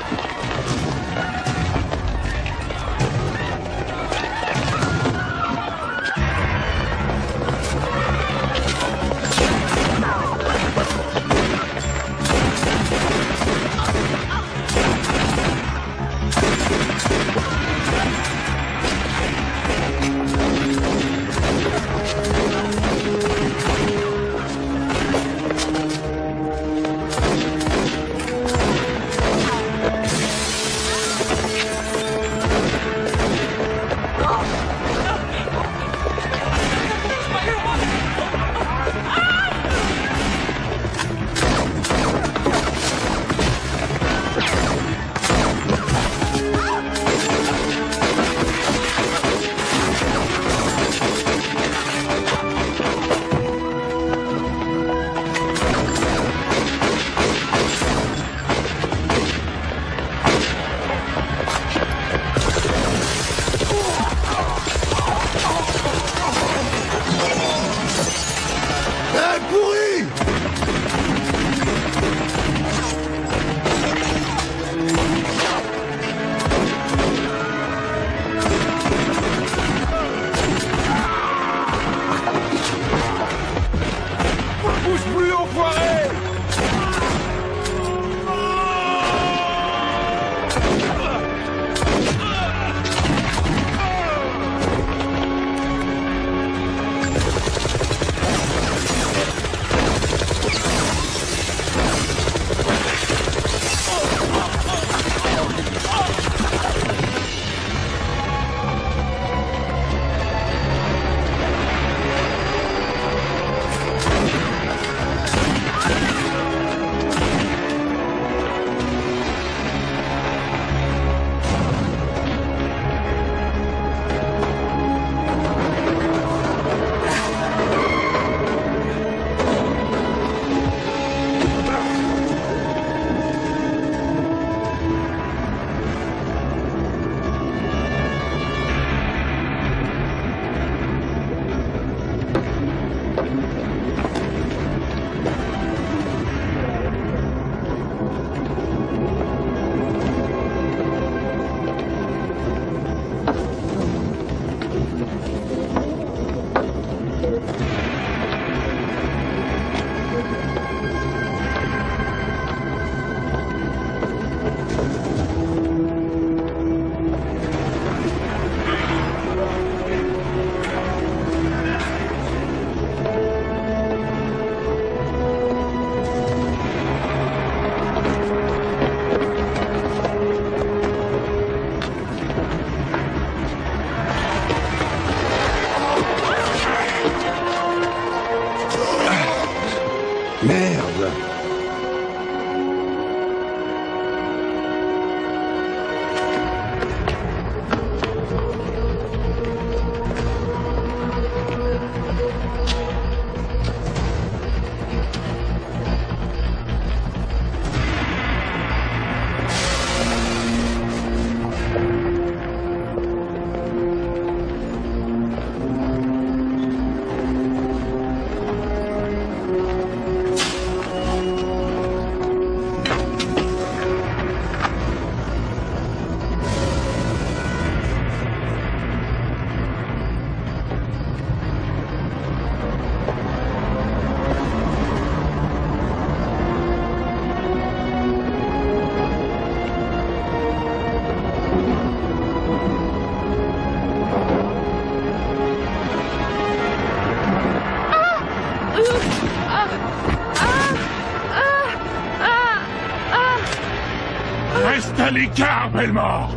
à l'écart, Belmore.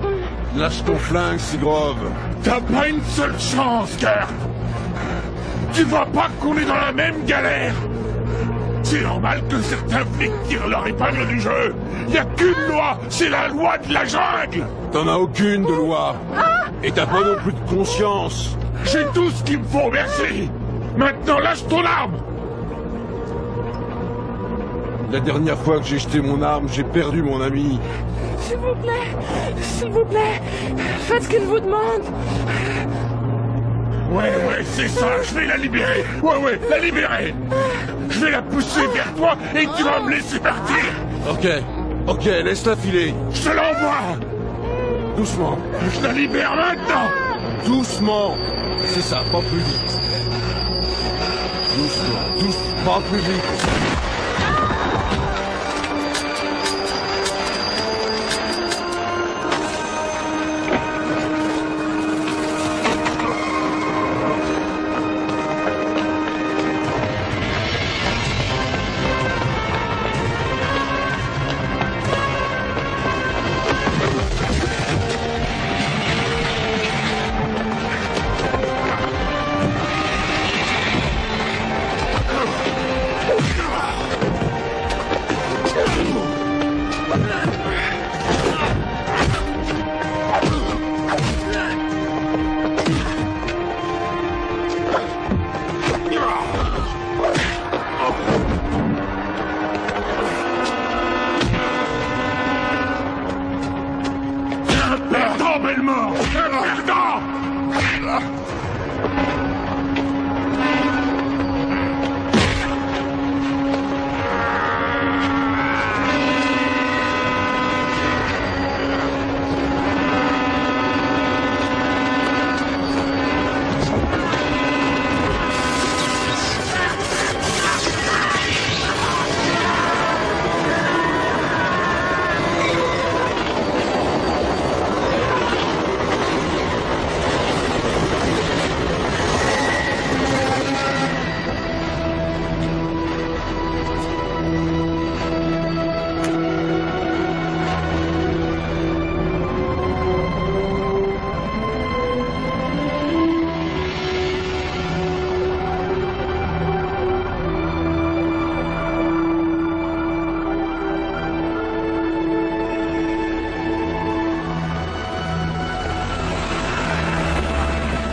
Lâche ton flingue, Seagrove. T'as pas une seule chance, Kurt. Tu vois pas qu'on est dans la même galère? C'est normal que certains flics tirent leur épingle du jeu. Y a qu'une loi, c'est la loi de la jungle. T'en as aucune de loi. Et t'as pas non plus de conscience. J'ai tout ce qu'il me faut, merci. Maintenant, lâche ton arme. La dernière fois que j'ai jeté mon arme, j'ai perdu mon ami. S'il vous plaît, faites ce qu'il vous demande. Ouais, c'est ça, je vais la libérer. Ouais, la libérer. Je vais la pousser vers toi et tu vas me laisser partir. Ok, laisse-la filer. Je te l'envoie. Doucement. Je la libère maintenant. Doucement. C'est ça, pas plus vite. Doucement, pas plus vite.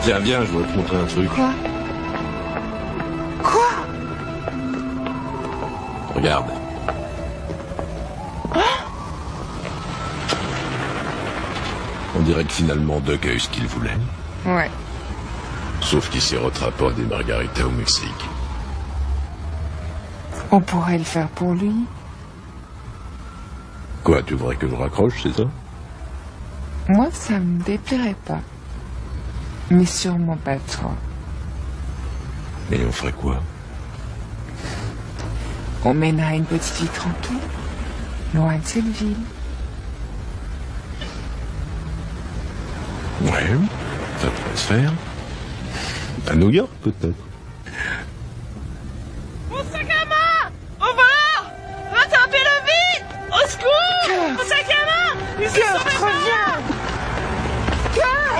Tiens, viens, je voudrais te montrer un truc. Quoi? Regarde. On dirait que finalement Doc a eu ce qu'il voulait. Ouais. Sauf qu'il s'est rattrapé à des margaritas au Mexique. On pourrait le faire pour lui. Quoi, tu voudrais que je raccroche, c'est ça? Moi, ça me déplairait pas. Mais sûrement pas toi. Et on ferait quoi? On mènerait une petite vie tranquille, loin de cette ville. Ouais, ça pourrait se faire. À New York, peut-être. Mon sac à main! Au voleur! Rattrapez-le vite! Au secours! Mon sac à main! Il s'est sauvé par là! Kurt!